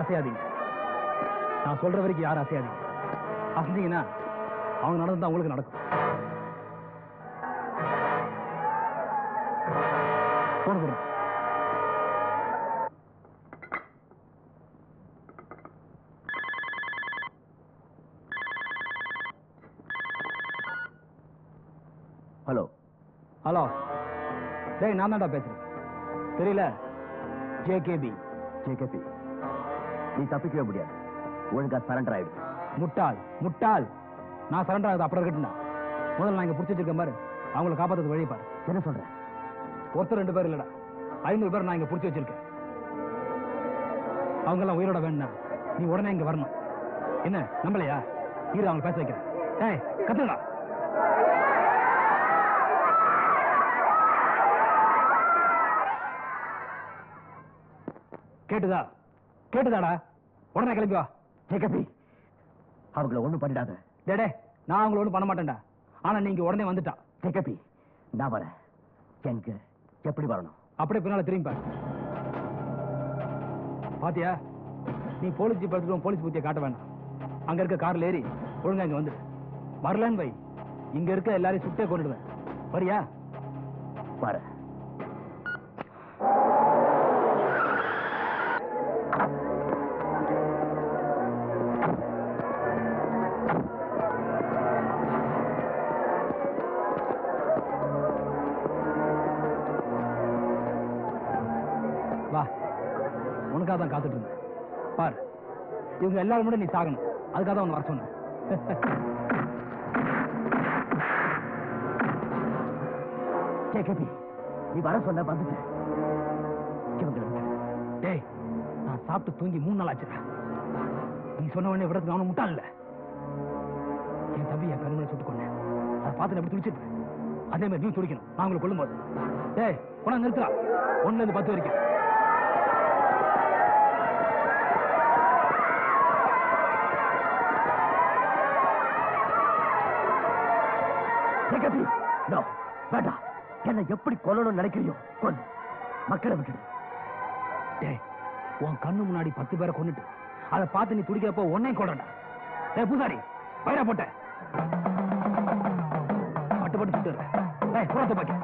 அசையாதீங்க. நான் சொல்ற வரைக்கும் யாரும் அசையாதீங்க. அசைந்தீங்கன்னா அவங்க நடந்தா உங்களுக்கு நடக்கும். போன சொல்றேன். ஹலோ ஹலோ, டேய் நான் தான்டா பேசுறேன். தெரியல, ஜேகேபி. ஜேகேபி, நீ தப்பிக்கவே முடியாது. ஒழுங்கா சரண்டர் ஆயிடு. முட்டாள் முட்டாள். நான் சரண்டர் ஆகுது அப்புறம் இருக்கட்டும்டா. முதல்ல நான் இங்க பிடிச்சி வச்சிருக்கேன் பாரு, அவங்களை காப்பாற்றது வழி பாரு. என்ன சொல்றேன்? ஒருத்தர் 2 பேர் இல்லடா, 500 பேர் நான் இங்க பிடிச்சி வச்சிருக்கேன். அவங்க எல்லாம் உயிரோட வேணும்னா நீ உடனே இங்க வரணும். என்ன நம்பலையா? இரு, அவங்க பேச வைக்கிறேன். ஏய் கத்துடா. கேட்டுதா? கேட்டுதாடா? உடனே கிளம்பி வா. ஜேகேபி, அவங்கள ஒண்ணும் பண்ணிடாத. டேடே, நான் அவங்கள ஒண்ணும் பண்ண மாட்டேன்டா. ஆனா நீங்க உடனே வந்துட்டா. ஜேகேபி, நான் வரேன். எங்க எப்படி வரணும்? அப்படியே பின்னால திரும்பி பாரு. பாத்தியா, நீ போலீஸ் ஜீப் எடுத்துட்டு போலீஸ் பூத்தியை காட்ட வேண்டாம். அங்க இருக்க கார்ல ஏறி ஒழுங்கா இங்க வந்துடு. வரலன்னு வை, இங்க இருக்க எல்லாரையும் சுட்டே கொண்டுடுவேன். வரியா? வர. வா, உனக்காக தான் காத்துட்டு இருந்தேன். பார், இவங்க எல்லாரும் கூட நீ சாகணும். அதுக்காக தான் உன்னை வர சொன்னேன். ஜேகேபி, நீ வர சொன்ன வந்துட்டேன். டேய், நான் சாப்பிட்டு தூங்கி 3 நாள் ஆச்சுடா. நீ சொன்ன உடனே விடத்துக்கு அவனை முட்டாள் இல்ல. என் தம்பி என் கருமனை சுட்டு கொண்டேன். அதை பார்த்து எப்படி துடிச்சிருப்பேன். அதே மாதிரி நீ துடிக்கணும் நான் உங்களை கொல்லும் போது. டேய், உன நிறுத்தா. 1ல இருந்து 10 வரைக்கும். ஜேகேபி, நோ, வேண்டாம். என்ன எப்படி கொல்லணும்னு நினைக்கிறியோ கொல்லு. மக்களை விட்டுடு. டேய், உன் கண்ணு முன்னாடி 10 பேரை கொன்னுட்டு அதை பார்த்து நீ துடிக்கிறப்போ உன்னையும் கொல்லடா. டேய் பூசாரி, பயிரா போட்ட பட்டு பட்டு சுட்டு. டேய் புறத்தை பாக்க.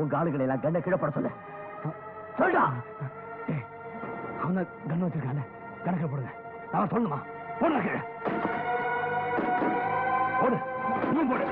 உங்க ஆளுகளை எல்லாம் கண்ணை கீழப்பட சொல்ல சொல்டா. அவன் கண்ணு வச்சிருக்காங்க, கணக்கில் போடுங்க. நான் சொல்லணுமா? போடுற கீழே போடு, நீ போடு.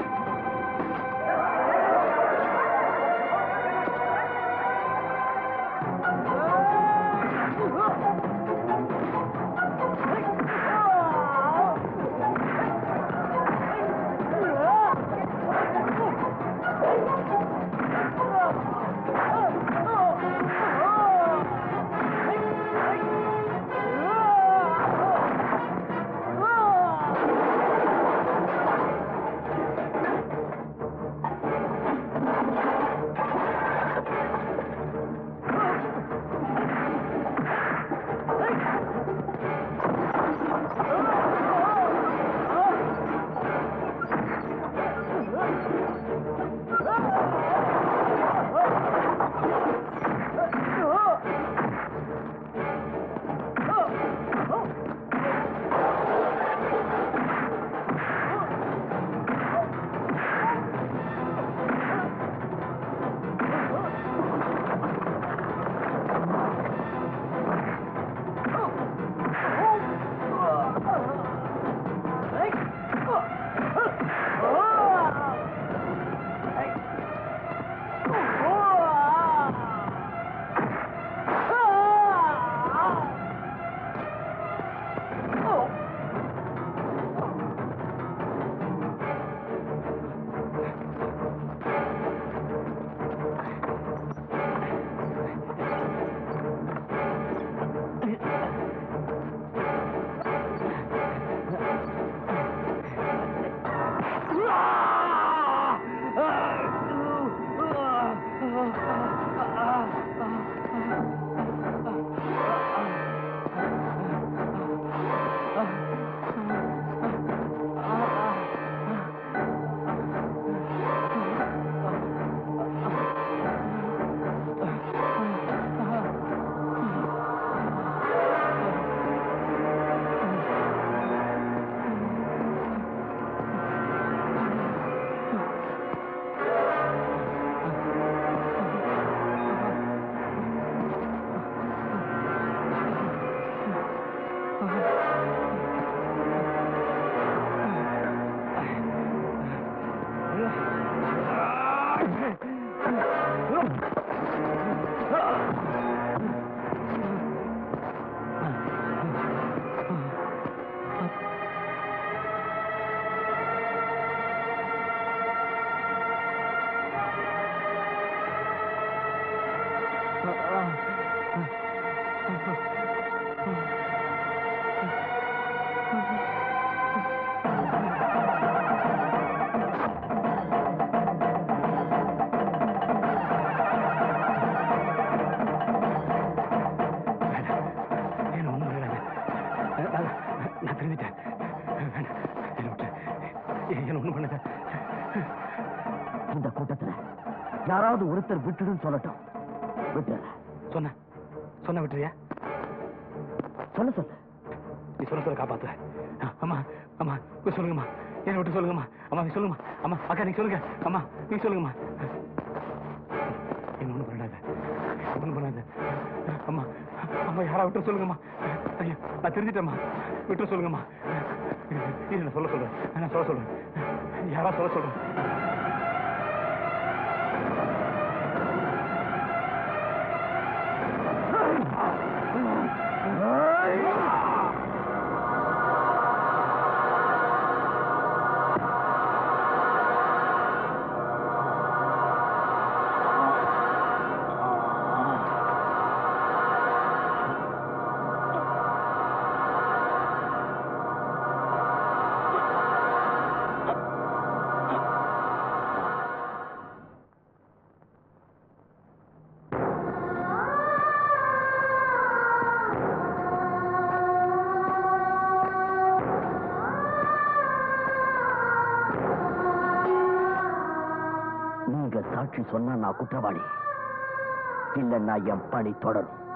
நான் திரும்பிட்டேன். என்ன ஒண்ணும் பண்ணல. இந்த கூட்டத்துல யாராவது ஒருத்தர் விட்டுடுன்னு சொல்லட்டும். விட்டு சொன்ன விட்டுறியா? சொல்லு. நீ சொல்ல காப்பாத்து. அம்மா அம்மா போய் சொல்லுங்கம்மா. என்னை விட்டு சொல்லுங்கம்மா. அம்மா நீ சொல்லுங்கம்மா. அம்மா அக்கா நீ சொல்லுங்க. அம்மா நீ சொல்லுங்கம்மா. என்ன ஒண்ணும் பண்ணாத. அம்மா அம்மா யாரா விட்டு சொல்லுங்கம்மா. ஐயோ நான் தெரிஞ்சிட்டேம்மா. விட்டு சொல்லுங்கம்மா. நான் சொல்ல சொல்றேன். யாரா சொல்ல சொல்றேன். சாட்சி சொன்னா நான் குற்றவாளி இல்லைன்னா என் பணி தொடரும்.